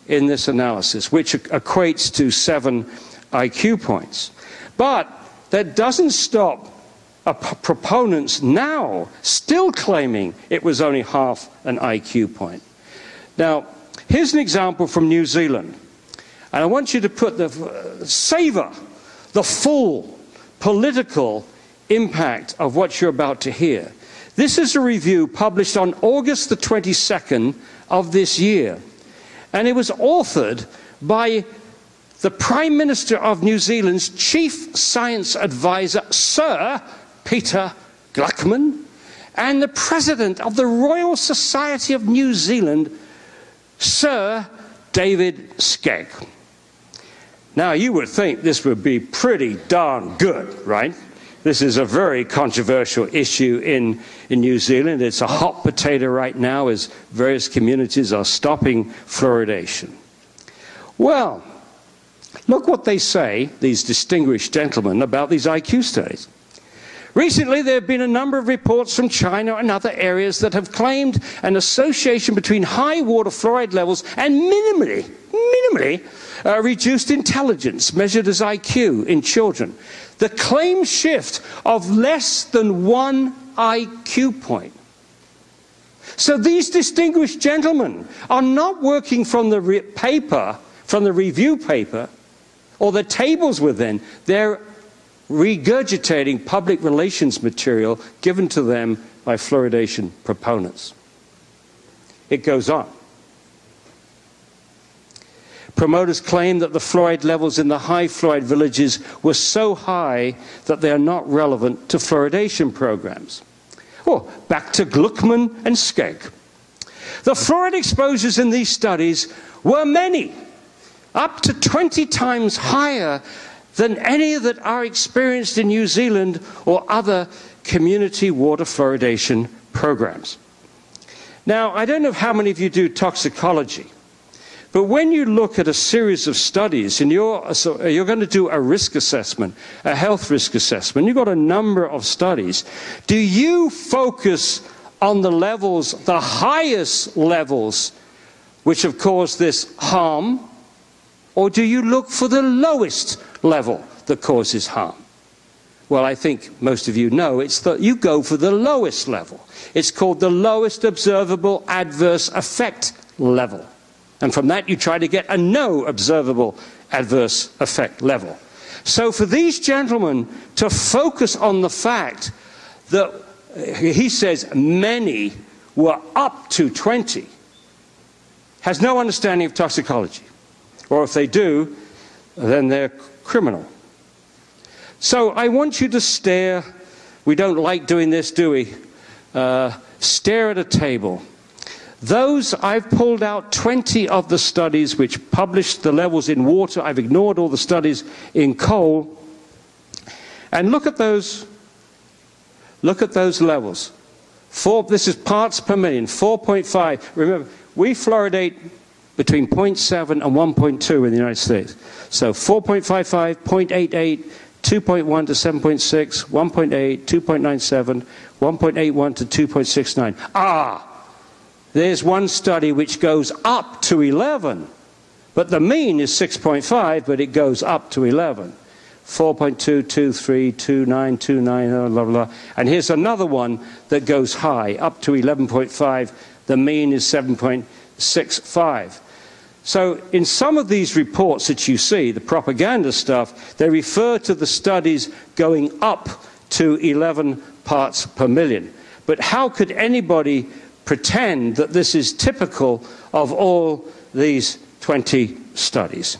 in this analysis, which equates to 7 IQ points. But that doesn't stop proponents now still claiming it was only half an IQ point. Now, here's an example from New Zealand. And I want you to savor the full political impact of what you're about to hear. This is a review published on August the 22nd of this year. And it was authored by the Prime Minister of New Zealand's Chief Science Advisor, Sir Peter Gluckman, and the President of the Royal Society of New Zealand, Sir David Skegg. Now, you would think this would be pretty darn good, right? This is a very controversial issue in New Zealand. It's a hot potato right now as various communities are stopping fluoridation. Well, look what they say, these distinguished gentlemen, about these IQ studies. Recently, there have been a number of reports from China and other areas that have claimed an association between high water fluoride levels and minimally reduced intelligence measured as IQ in children. The claimed shift of less than 1 IQ point. So these distinguished gentlemen are not working from the review paper, or the tables within. They're regurgitating public relations material given to them by fluoridation proponents. It goes on. Promoters claim that the fluoride levels in the high fluoride villages were so high that they are not relevant to fluoridation programs. Well, back to Gluckman and Skegg. The fluoride exposures in these studies were many, up to 20 times higher than any that are experienced in New Zealand or other community water fluoridation programs. Now, I don't know how many of you do toxicology, but when you look at a series of studies and you're going to do a risk assessment, a health risk assessment, you've got a number of studies, do you focus on the levels, the highest levels, which have caused this harm, or do you look for the lowest level that causes harm? Well, I think most of you know it's that you go for the lowest level. It's called the lowest observable adverse effect level. And from that, you try to get a no observable adverse effect level. So for these gentlemen to focus on the fact that, he says, many were up to 20, has no understanding of toxicology. Or if they do, then they're criminal. So I want you to stare. We don't like doing this, do we? Stare at a table. I've pulled out 20 of the studies which published the levels in water. I've ignored all the studies in coal. And look at those levels. This is parts per million, 4.5. Remember, we fluoridate between 0.7 and 1.2 in the United States. So 4.55, 0.88, 2.1 to 7.6, 1.8, 2.97, 1.81 to 2.69. There's one study which goes up to 11, but the mean is 6.5, but it goes up to 11. 4.2, 23, 29, 29, blah, blah, blah. And here's another one that goes high, up to 11.5. The mean is 7.65. So in some of these reports that you see, the propaganda stuff, they refer to the studies going up to 11 parts per million. But how could anybody pretend that this is typical of all these 20 studies?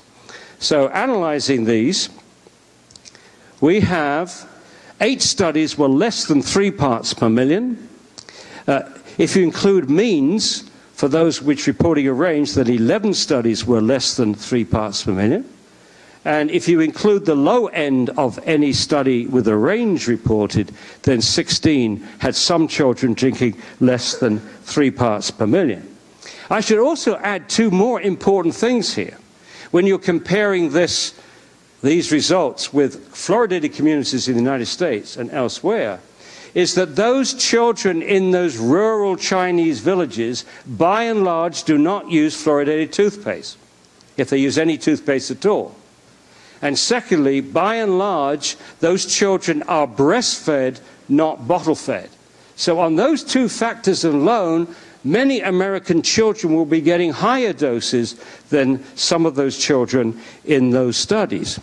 So analyzing these, we have 8 studies were less than 3 parts per million. If you include means, for those which reporting a range, then 11 studies were less than 3 parts per million. And if you include the low end of any study with a range reported, then 16 had some children drinking less than 3 parts per million. I should also add 2 more important things here. When you're comparing these results with fluoridated communities in the United States and elsewhere, is that those children in those rural Chinese villages, by and large, do not use fluoridated toothpaste, if they use any toothpaste at all. And secondly, by and large, those children are breastfed, not bottle-fed. So on those 2 factors alone, many American children will be getting higher doses than some of those children in those studies.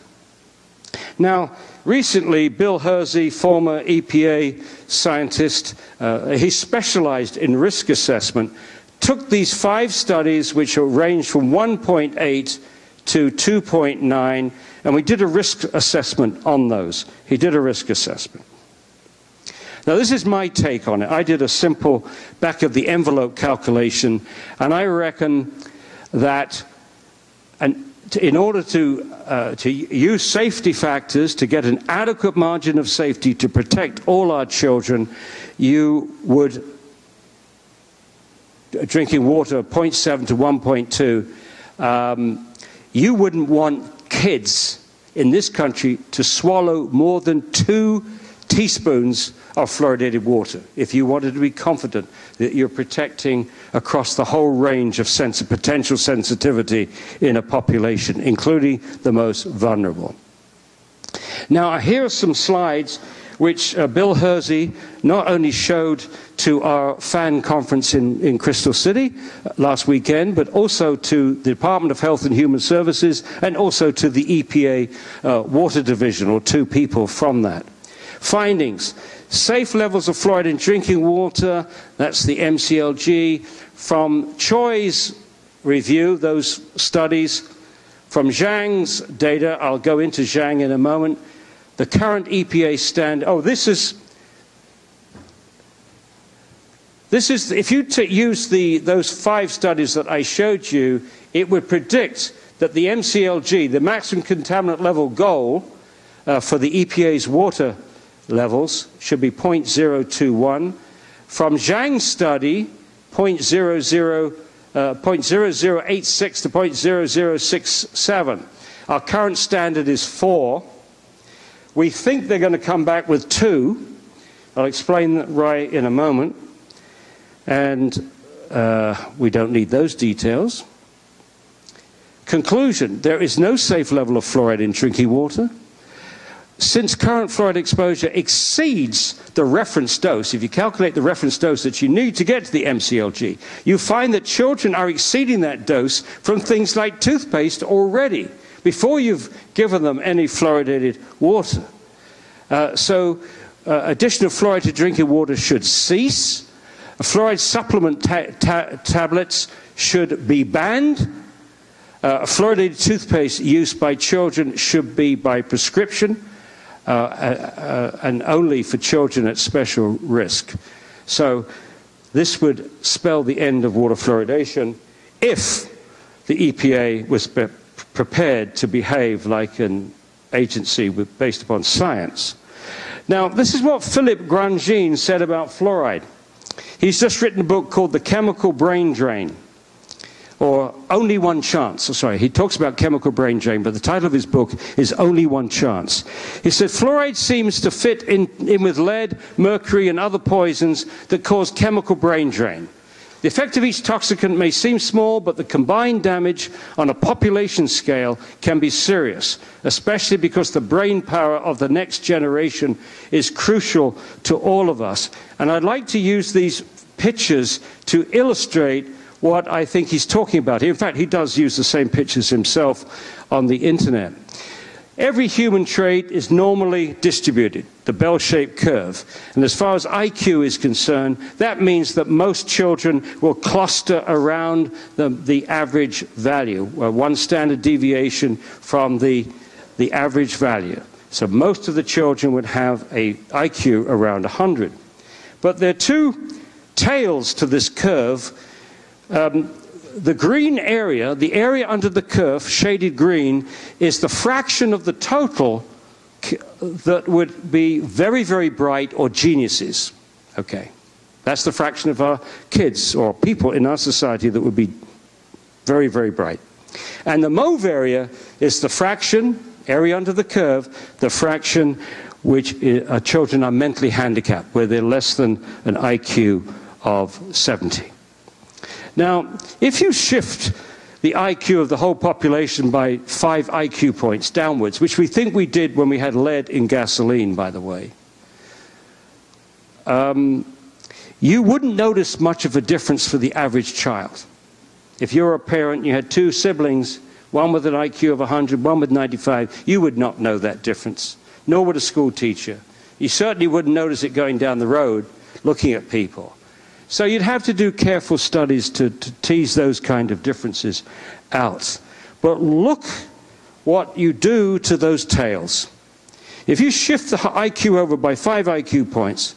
Now, recently, Bill Hersey, former EPA scientist, he specialized in risk assessment, took these 5 studies which range from 1.8 to 2.9, and we did a risk assessment on those. He did a risk assessment. Now, this is my take on it. I did a simple back-of-the-envelope calculation, and I reckon that in order to use safety factors to get an adequate margin of safety to protect all our children, you would, drinking water 0.7 to 1.2, you wouldn't want kids in this country to swallow more than 2 teaspoons of fluoridated water if you wanted to be confident that you're protecting across the whole range of potential sensitivity in a population, including the most vulnerable. Now, here are some slides which Bill Hersey not only showed to our fan conference in Crystal City last weekend, but also to the Department of Health and Human Services and also to the EPA Water Division, or 2 people from that. Findings: safe levels of fluoride in drinking water, that's the MCLG, from Choi's review, those studies, from Zhang's data, I'll go into Zhang in a moment, the current EPA standard, if you use those 5 studies that I showed you, it would predict that the MCLG, the maximum contaminant level goal for the EPA's water levels, should be 0.021. From Zhang's study, 0.0086 to 0.0067. Our current standard is 4. We think they're going to come back with 2. I'll explain that right in a moment. And we don't need those details. Conclusion: there is no safe level of fluoride in drinking water. Since current fluoride exposure exceeds the reference dose, if you calculate the reference dose that you need to get to the MCLG, you find that children are exceeding that dose from things like toothpaste already, before you've given them any fluoridated water. Addition of fluoride to drinking water should cease. Fluoride supplement tablets should be banned. Fluoridated toothpaste use by children should be by prescription. And only for children at special risk. So this would spell the end of water fluoridation if the EPA was prepared to behave like an agency based upon science. Now, this is what Philippe Grandjean said about fluoride. He's just written a book called The Chemical Brain Drain. or Only One Chance. Oh, sorry, he talks about chemical brain drain, but the title of his book is Only One Chance. He said, fluoride seems to fit in with lead, mercury, and other poisons that cause chemical brain drain. The effect of each toxicant may seem small, but the combined damage on a population scale can be serious, especially because the brain power of the next generation is crucial to all of us. And I'd like to use these pictures to illustrate what I think he's talking about. In fact, he does use the same pictures himself on the internet. Every human trait is normally distributed, the bell-shaped curve. And as far as IQ is concerned, that means that most children will cluster around the average value, one standard deviation from the average value. So most of the children would have an IQ around 100. But there are two tails to this curve. The green area, the area under the curve, shaded green, is the fraction of the total that would be very, very bright or geniuses. Okay, that's the fraction of our kids or people in our society that would be very, very bright. And the mauve area is the fraction, area under the curve, the fraction which children are mentally handicapped, where they're less than an IQ of 70. Now, if you shift the IQ of the whole population by 5 IQ points downwards, which we think we did when we had lead in gasoline, by the way, you wouldn't notice much of a difference for the average child. If you're a parent, you had 2 siblings, one with an IQ of 100, one with 95, you would not know that difference, nor would a school teacher. You certainly wouldn't notice it going down the road looking at people. So you'd have to do careful studies to tease those kind of differences out. But look what you do to those tails. If you shift the IQ over by 5 IQ points,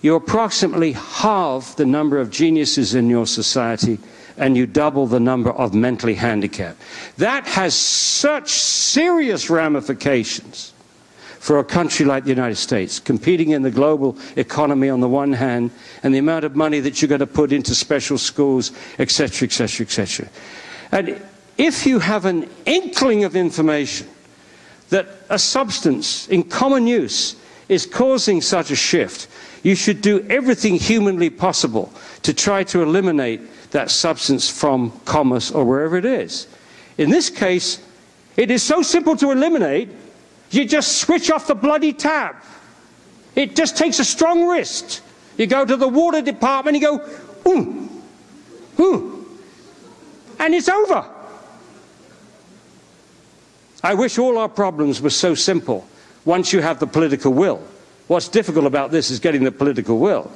you approximately halve the number of geniuses in your society, and you double the number of mentally handicapped. That has such serious ramifications for a country like the United States, competing in the global economy on the one hand, and the amount of money that you're going to put into special schools, etc., etc., etc. And if you have an inkling of information that a substance in common use is causing such a shift, you should do everything humanly possible to try to eliminate that substance from commerce or wherever it is. In this case, it is so simple to eliminate, you just switch off the bloody tap. It just takes a strong wrist. You go to the water department, you go, ooh, ooh, and it's over. I wish all our problems were so simple once you have the political will. What's difficult about this is getting the political will.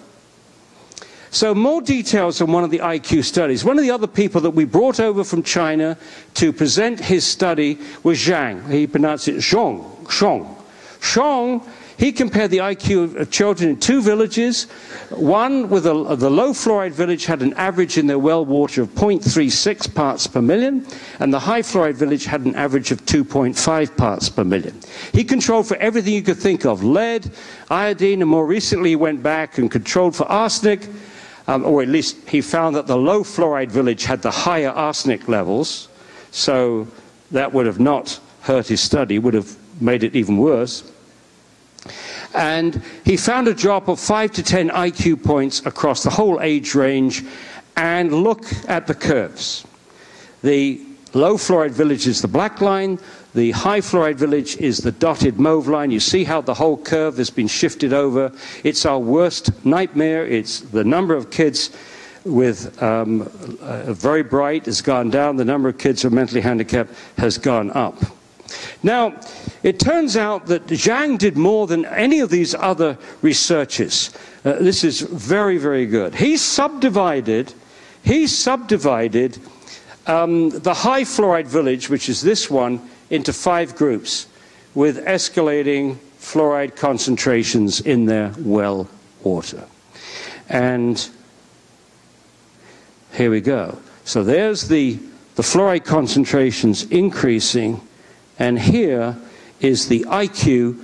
So more details on one of the IQ studies. One of the other people that we brought over from China to present his study was Zhang. He pronounced it Zhong. He compared the IQ of children in 2 villages. One with the low fluoride village had an average in their well water of 0.36 parts per million, and the high fluoride village had an average of 2.5 parts per million. He controlled for everything you could think of: lead, iodine, and more recently he went back and controlled for arsenic. Or at least he found that the low fluoride village had the higher arsenic levels, so that would have not hurt his study, would have made it even worse. And he found a drop of 5 to 10 IQ points across the whole age range. And look at the curves. The low fluoride village is the black line. The high fluoride village is the dotted mauve line. You see how the whole curve has been shifted over. It's our worst nightmare. It's the number of kids with very bright has gone down. The number of kids who are mentally handicapped has gone up. Now, it turns out that Zhang did more than any of these other researchers. This is very, very good. He subdivided the high fluoride village, which is this one, into 5 groups with escalating fluoride concentrations in their well water. And here we go. So there's the fluoride concentrations increasing, and here is the IQ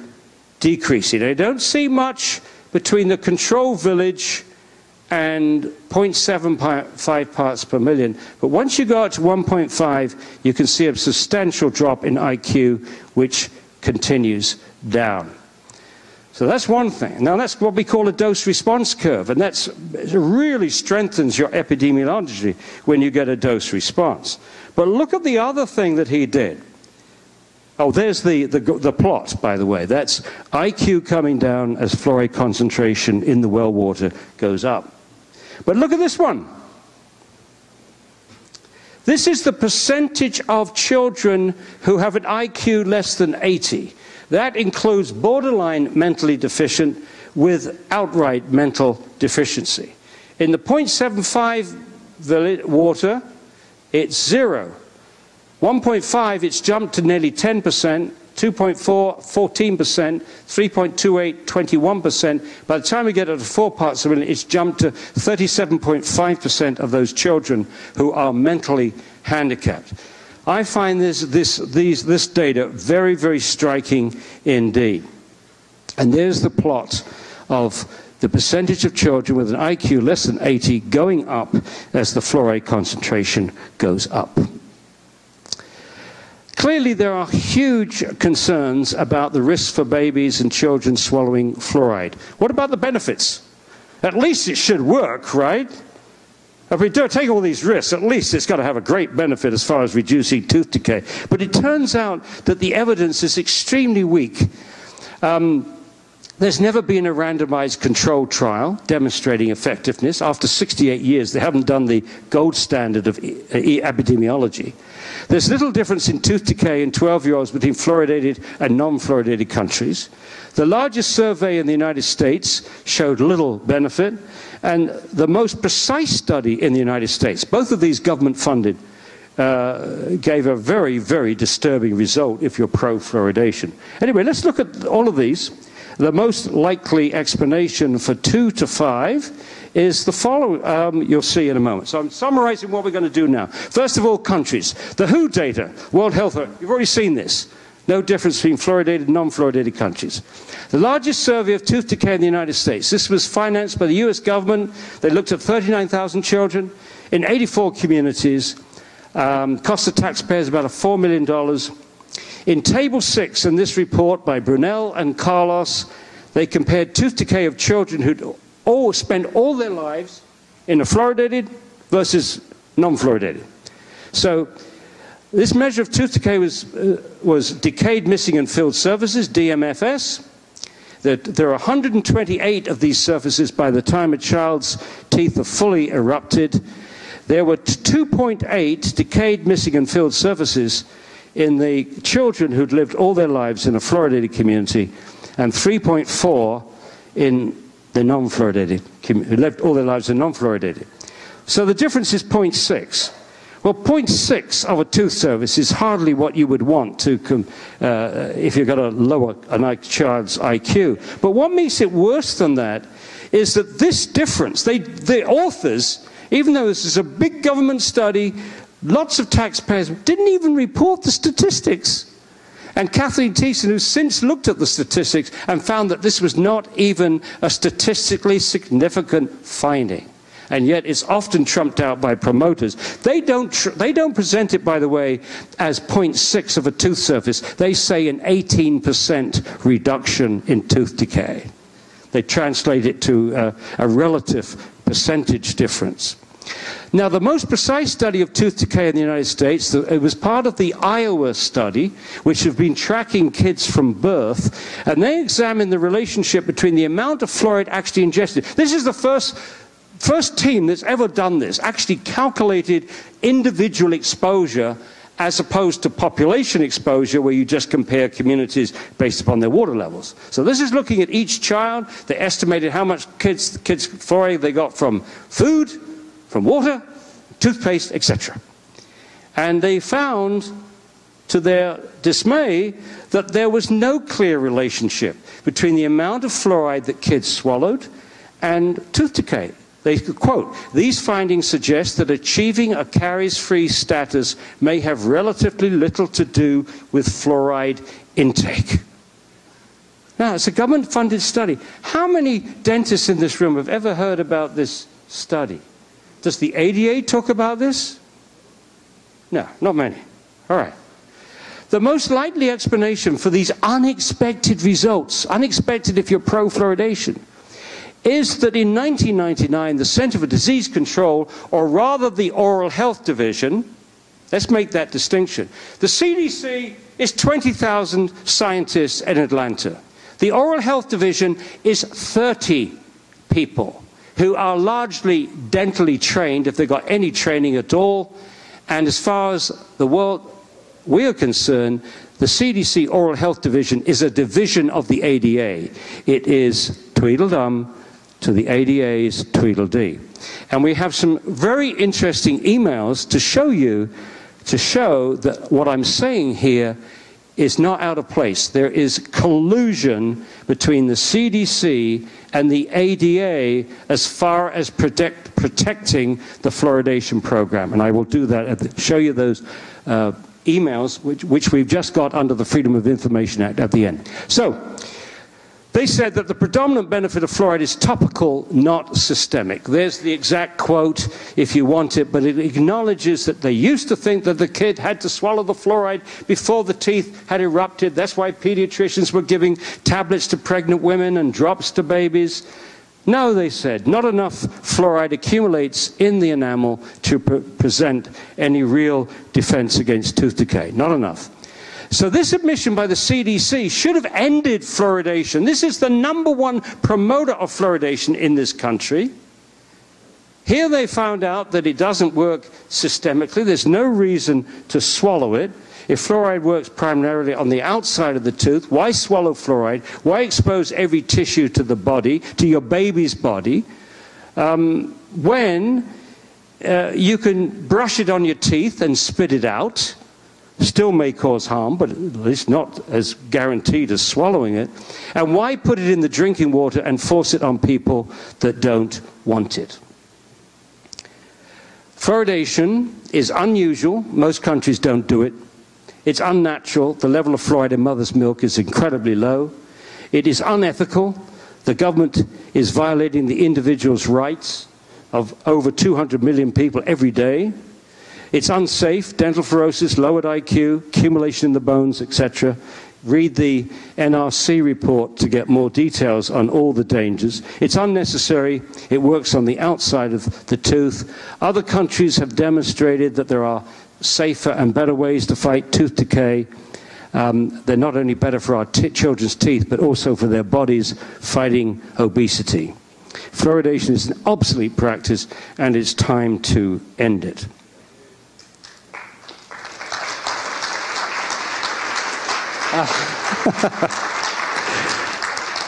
decreasing. I don't see much between the control village and 0.75 parts per million. But once you go up to 1.5, you can see a substantial drop in IQ, which continues down. So that's one thing. Now that's what we call a dose-response curve, and it really strengthens your epidemiology when you get a dose response. But look at the other thing that he did. Oh, there's the plot, by the way. That's IQ coming down as fluoride concentration in the well water goes up. But look at this one. This is the percentage of children who have an IQ less than 80. That includes borderline mentally deficient with outright mental deficiency. In the 0.75 water, it's 0. 1.5, it's jumped to nearly 10%, 2.4, 14%, 3.28, 21%. By the time we get up to 4 parts per million, it's jumped to 37.5% of those children who are mentally handicapped. I find this data very, very striking indeed. And there's the plot of the percentage of children with an IQ less than 80 going up as the fluoride concentration goes up. Clearly, there are huge concerns about the risks for babies and children swallowing fluoride. What about the benefits? At least it should work, right? If we do take all these risks, at least it's got to have a great benefit as far as reducing tooth decay. But it turns out that the evidence is extremely weak. There's never been a randomized controlled trial demonstrating effectiveness. After 68 years, they haven't done the gold standard of epidemiology. There's little difference in tooth decay in 12-year-olds between fluoridated and non-fluoridated countries. The largest survey in the United States showed little benefit, and the most precise study in the United States, both of these government-funded, gave a very, very disturbing result if you're pro-fluoridation. Anyway, let's look at all of these. The most likely explanation for 2 to 5 is the following, you'll see in a moment. So I'm summarizing what we're going to do now. First of all, countries. The WHO data, World Health Organization, you've already seen this. No difference between fluoridated and non-fluoridated countries. The largest survey of tooth decay in the United States. This was financed by the US government. They looked at 39,000 children in 84 communities. Cost the taxpayers about $4 million. In Table 6 in this report by Brunel and Carlos, they compared tooth decay of children who'd all spent all their lives in a fluoridated versus non-fluoridated. So this measure of tooth decay was decayed, missing, and filled surfaces, DMFS. There are 128 of these surfaces by the time a child's teeth are fully erupted. There were 2.8 decayed, missing, and filled surfaces in the children who'd lived all their lives in a fluoridated community, and 3.4 in the non-fluoridated, who lived all their lives in non-fluoridated. So the difference is 0.6. Well, 0.6 of a tooth surface is hardly what you would want to, if you've got to lower a child's IQ. But what makes it worse than that is that this difference, the authors, even though this is a big government study, lots of taxpayers didn't even report the statistics. And Kathleen Thiessen, who's since looked at the statistics and found that this was not even a statistically significant finding. And yet it's often trumped out by promoters. They don't present it, by the way, as 0.6 of a tooth surface. They say an 18% reduction in tooth decay. They translate it to a relative percentage difference. Now, the most precise study of tooth decay in the United States, it was part of the Iowa study, which have been tracking kids from birth, and they examined the relationship between the amount of fluoride actually ingested. This is the first team that's ever done this, actually calculated individual exposure as opposed to population exposure, where you just compare communities based upon their water levels. So this is looking at each child. They estimated how much kids fluoride they got from food, from water, toothpaste, etc. And they found, to their dismay, that there was no clear relationship between the amount of fluoride that kids swallowed and tooth decay. They quote, "These findings suggest that achieving a caries-free status may have relatively little to do with fluoride intake." Now, it's a government-funded study. How many dentists in this room have ever heard about this study. Does the ADA talk about this? No, not many. All right. The most likely explanation for these unexpected results, unexpected if you're pro-fluoridation, is that in 1999, the Center for Disease Control, or rather the Oral Health Division, let's make that distinction. The CDC is 20,000 scientists in Atlanta. The Oral Health Division is 30 people who are largely dentally trained, if they've got any training at all. And as far as the world we are concerned, the CDC Oral Health Division is a division of the ADA. It is Tweedledum to the ADA's Tweedledee. And we have some very interesting emails to show you, to show that what I'm saying here is not out of place. There is collusion between the CDC and the ADA as far as protecting the fluoridation program. And I will do that, show you those emails which we've just got under the Freedom of Information Act at the end. So, they said that the predominant benefit of fluoride is topical, not systemic. There's the exact quote, if you want it, but it acknowledges that they used to think that the kid had to swallow the fluoride before the teeth had erupted. That's why pediatricians were giving tablets to pregnant women and drops to babies. No, they said, not enough fluoride accumulates in the enamel to present any real defense against tooth decay. Not enough. So this admission by the CDC should have ended fluoridation. This is the #1 promoter of fluoridation in this country. Here they found out that it doesn't work systemically. There's no reason to swallow it. If fluoride works primarily on the outside of the tooth, why swallow fluoride? Why expose every tissue to the body, to your baby's body, when you can brush it on your teeth and spit it out? Still may cause harm, but it's not as guaranteed as swallowing it. And why put it in the drinking water and force it on people that don't want it? Fluoridation is unusual. Most countries don't do it. It's unnatural. The level of fluoride in mother's milk is incredibly low. It is unethical. The government is violating the individual's rights of over 200 million people every day. It's unsafe, dental fluorosis, lowered IQ, accumulation in the bones, etc. Read the NRC report to get more details on all the dangers. It's unnecessary. It works on the outside of the tooth. Other countries have demonstrated that there are safer and better ways to fight tooth decay. They're not only better for our children's teeth, but also for their bodies fighting obesity. Fluoridation is an obsolete practice, and it's time to end it.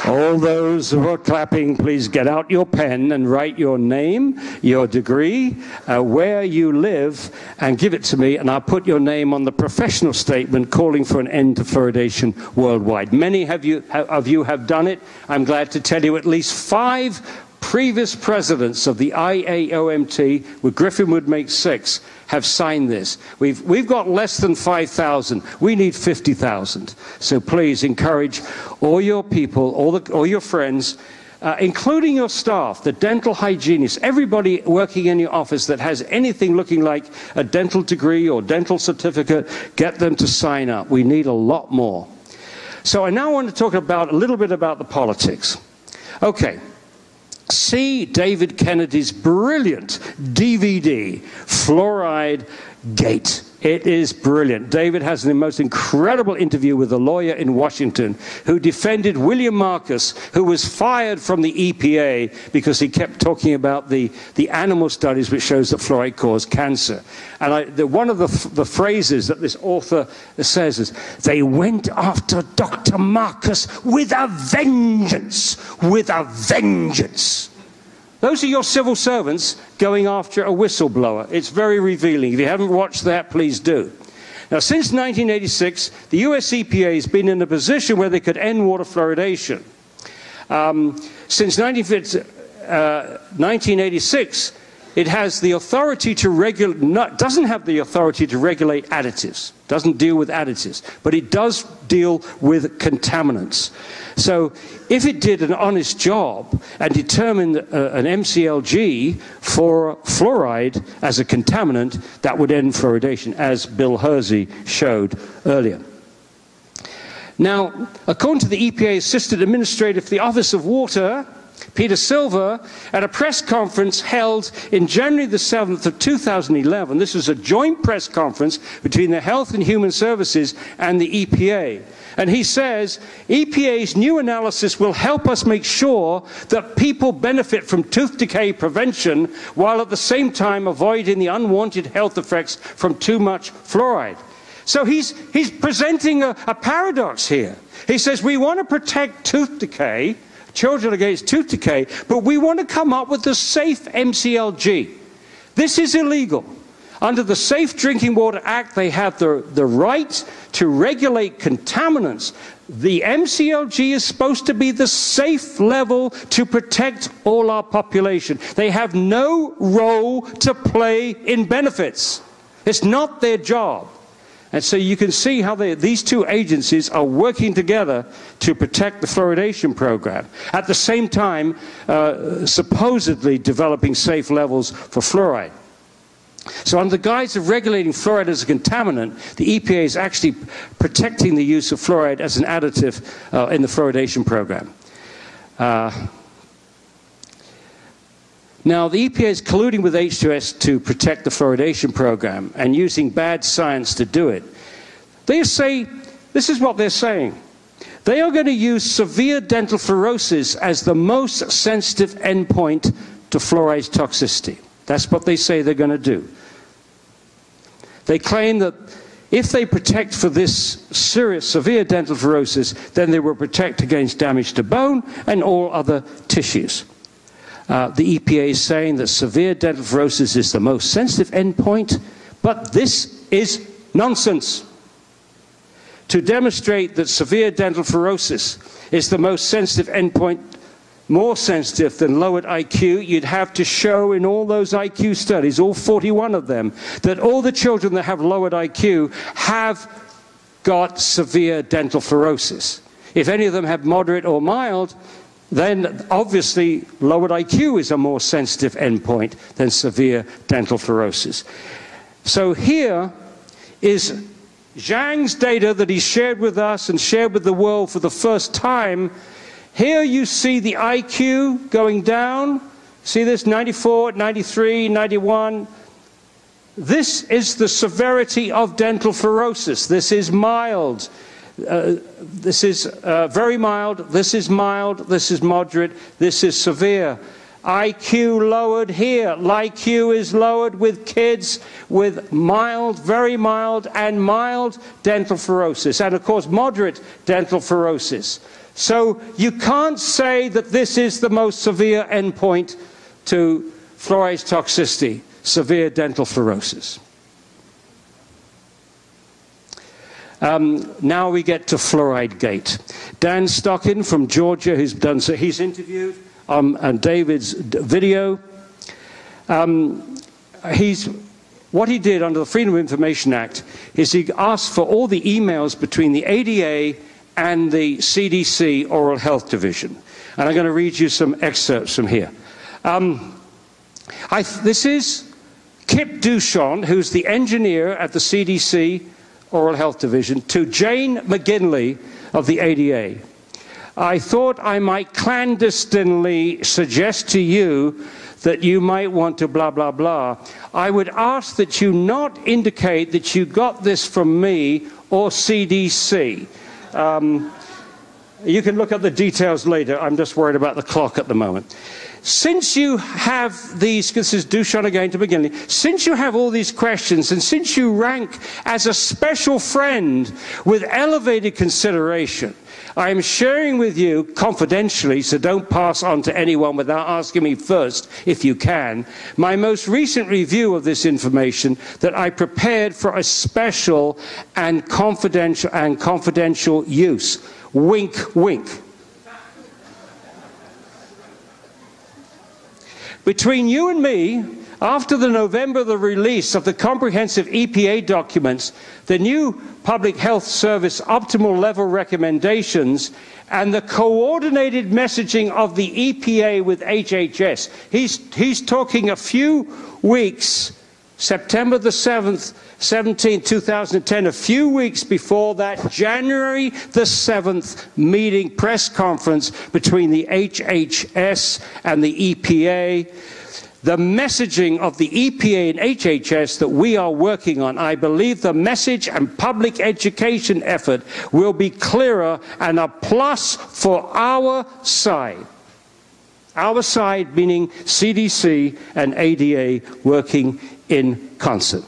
All those who are clapping, please get out your pen and write your name, your degree, where you live, and give it to me, and I'll put your name on the professional statement calling for an end to fluoridation worldwide. Many of you have done it. I'm glad to tell you at least 5 previous presidents of the IAOMT, with Griffin would make 6, have signed this. We've got less than 5,000. We need 50,000. So please encourage all your people, all your friends, including your staff, the dental hygienists, everybody working in your office that has anything looking like a dental degree or dental certificate, get them to sign up. We need a lot more. So I now want to talk about a little bit about the politics. Okay. See David Kennedy's brilliant DVD, Fluoride Gate. It is brilliant. David has the most incredible interview with a lawyer in Washington who defended William Marcus, who was fired from the EPA because he kept talking about the animal studies which shows that fluoride caused cancer. And one of the phrases that this author says is, they went after Dr. Marcus with a vengeance, with a vengeance. Those are your civil servants going after a whistleblower. It's very revealing. If you haven't watched that, please do. Now, since 1986, the US EPA has been in a position where they could end water fluoridation. Since 1986, it has the authority to regulate, doesn't have the authority to regulate additives, doesn't deal with additives, but it does deal with contaminants. So if it did an honest job and determined an MCLG for fluoride as a contaminant, that would end fluoridation, as Bill Hersey showed earlier. Now, according to the EPA Assistant Administrator for the Office of Water, Peter Silver, at a press conference held in January the 7th of 2011, this was a joint press conference between the Health and Human Services and the EPA. And he says, EPA's new analysis will help us make sure that people benefit from tooth decay prevention while at the same time avoiding the unwanted health effects from too much fluoride. So he's presenting a paradox here. He says we want to protect tooth decay, children against tooth decay, but we want to come up with a safe MCLG. This is illegal. Under the Safe Drinking Water Act, they have the right to regulate contaminants. The MCLG is supposed to be the safe level to protect all our population. They have no role to play in benefits. It's not their job. And so you can see how these two agencies are working together to protect the fluoridation program, at the same time supposedly developing safe levels for fluoride. So under the guise of regulating fluoride as a contaminant, the EPA is actually protecting the use of fluoride as an additive in the fluoridation program. Now, the EPA is colluding with H2S to protect the fluoridation program and using bad science to do it. They say, this is what they're saying. They are going to use severe dental fluorosis as the most sensitive endpoint to fluoride's toxicity. That's what they say they're going to do. They claim that if they protect for this serious, severe dental fluorosis, then they will protect against damage to bone and all other tissues. The EPA is saying that severe dental fluorosis is the most sensitive endpoint, but this is nonsense. To demonstrate that severe dental fluorosis is the most sensitive endpoint, more sensitive than lowered IQ, you'd have to show in all those IQ studies, all 41 of them, that all the children that have lowered IQ have got severe dental fluorosis. If any of them have moderate or mild, then obviously lowered IQ is a more sensitive endpoint than severe dental fluorosis. So here is Zhang's data that he shared with us and shared with the world for the first time. Here you see the IQ going down. See this, 94, 93, 91. This is the severity of dental fluorosis. This is mild. This is very mild, this is moderate, this is severe. IQ lowered here. IQ is lowered with kids with mild, very mild, and mild dental fluorosis, and of course moderate dental fluorosis. So you can't say that this is the most severe endpoint to fluoride's toxicity, severe dental fluorosis. Now we get to Fluoride Gate. Dan Stockin from Georgia, who's done, so he's interviewed on David's video. What he did under the Freedom of Information Act is he asked for all the emails between the ADA and the CDC Oral Health Division. And I'm going to read you some excerpts from here. This is Kip Duchon, who's the engineer at the CDC Oral Health Division, to Jane McGinley of the ADA. I thought I might clandestinely suggest to you that you might want to blah, blah, blah. I would ask that you not indicate that you got this from me or CDC. You can look at the details later. I'm just worried about the clock at the moment. Since you have these, this is Duchon again to begin, since you have all these questions and since you rank as a special friend with elevated consideration, I am sharing with you confidentially, so don't pass on to anyone without asking me first, if you can, my most recent review of this information that I prepared for a special and confidential use. Wink, wink. Between you and me, after the November release of the comprehensive EPA documents, the new Public Health Service optimal level recommendations, and the coordinated messaging of the EPA with HHS. He's talking a few weeks, September the 17th, 2010, a few weeks before that January the 7th meeting, press conference between the HHS and the EPA. The messaging of the EPA and HHS that we are working on, I believe the message and public education effort will be clearer and a plus for our side. Our side meaning CDC and ADA working in concert.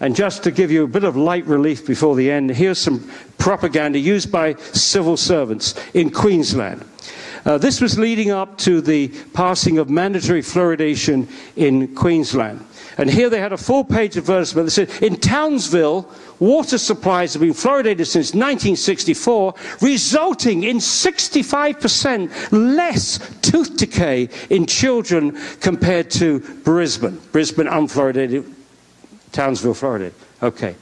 And just to give you a bit of light relief before the end, here's some propaganda used by civil servants in Queensland. This was leading up to the passing of mandatory fluoridation in Queensland. And here they had a full-page advertisement that said, in Townsville, water supplies have been fluoridated since 1964, resulting in 65% less tooth decay in children compared to Brisbane. Brisbane unfluoridated, Townsville fluoridated. Okay.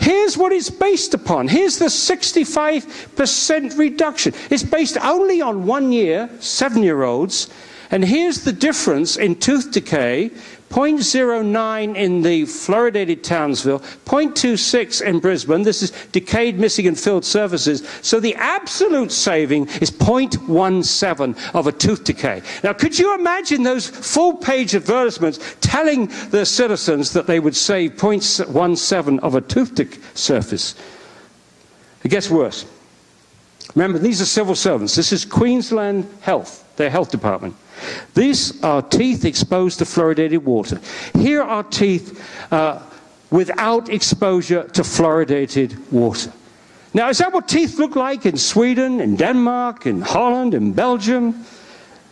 Here's what it's based upon. Here's the 65% reduction. It's based only on 1 year, 7-year-olds. And here's the difference in tooth decay. 0.09 in the fluoridated Townsville, 0.26 in Brisbane. This is decayed, missing and filled surfaces. So the absolute saving is 0.17 of a tooth decay. Now, could you imagine those full-page advertisements telling the citizens that they would save 0.17 of a tooth surface? It gets worse. Remember, these are civil servants. This is Queensland Health, their health department. These are teeth exposed to fluoridated water. Here are teeth without exposure to fluoridated water. Now, is that what teeth look like in Sweden, in Denmark, in Holland, in Belgium?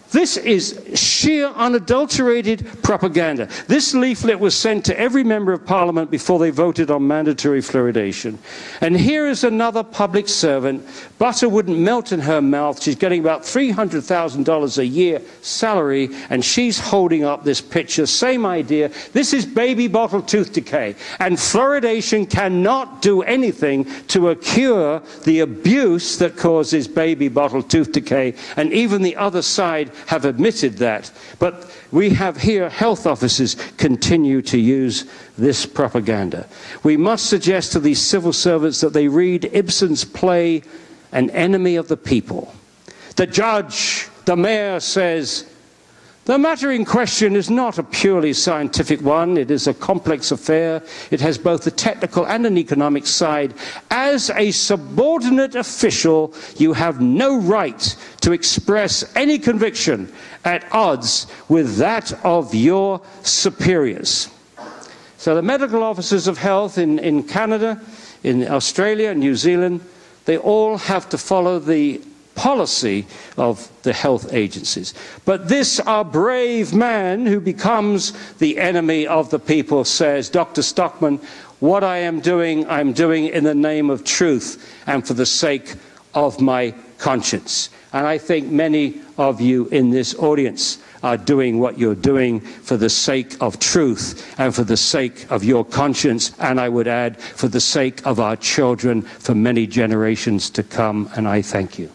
This is sheer unadulterated propaganda. This leaflet was sent to every member of Parliament before they voted on mandatory fluoridation. And here is another public servant. Butter wouldn't melt in her mouth. She's getting about $300,000 a year salary, and she's holding up this picture. Same idea. This is baby bottle tooth decay. And fluoridation cannot do anything to cure the abuse that causes baby bottle tooth decay. And even the other side have admitted that. But we have here health officers continue to use this propaganda. We must suggest to these civil servants that they read Ibsen's play An Enemy of the People. The judge, the mayor, says, the matter in question is not a purely scientific one. It is a complex affair. It has both a technical and an economic side. As a subordinate official, you have no right to express any conviction at odds with that of your superiors. So the medical officers of health in Canada, in Australia, New Zealand, they all have to follow the policy of the health agencies. But this, our brave man who becomes the enemy of the people, says, Dr. Stockman, what I am doing, I'm doing in the name of truth and for the sake of my conscience. And I think many of you in this audience are doing what you're doing for the sake of truth and for the sake of your conscience, and I would add, for the sake of our children for many generations to come, and I thank you.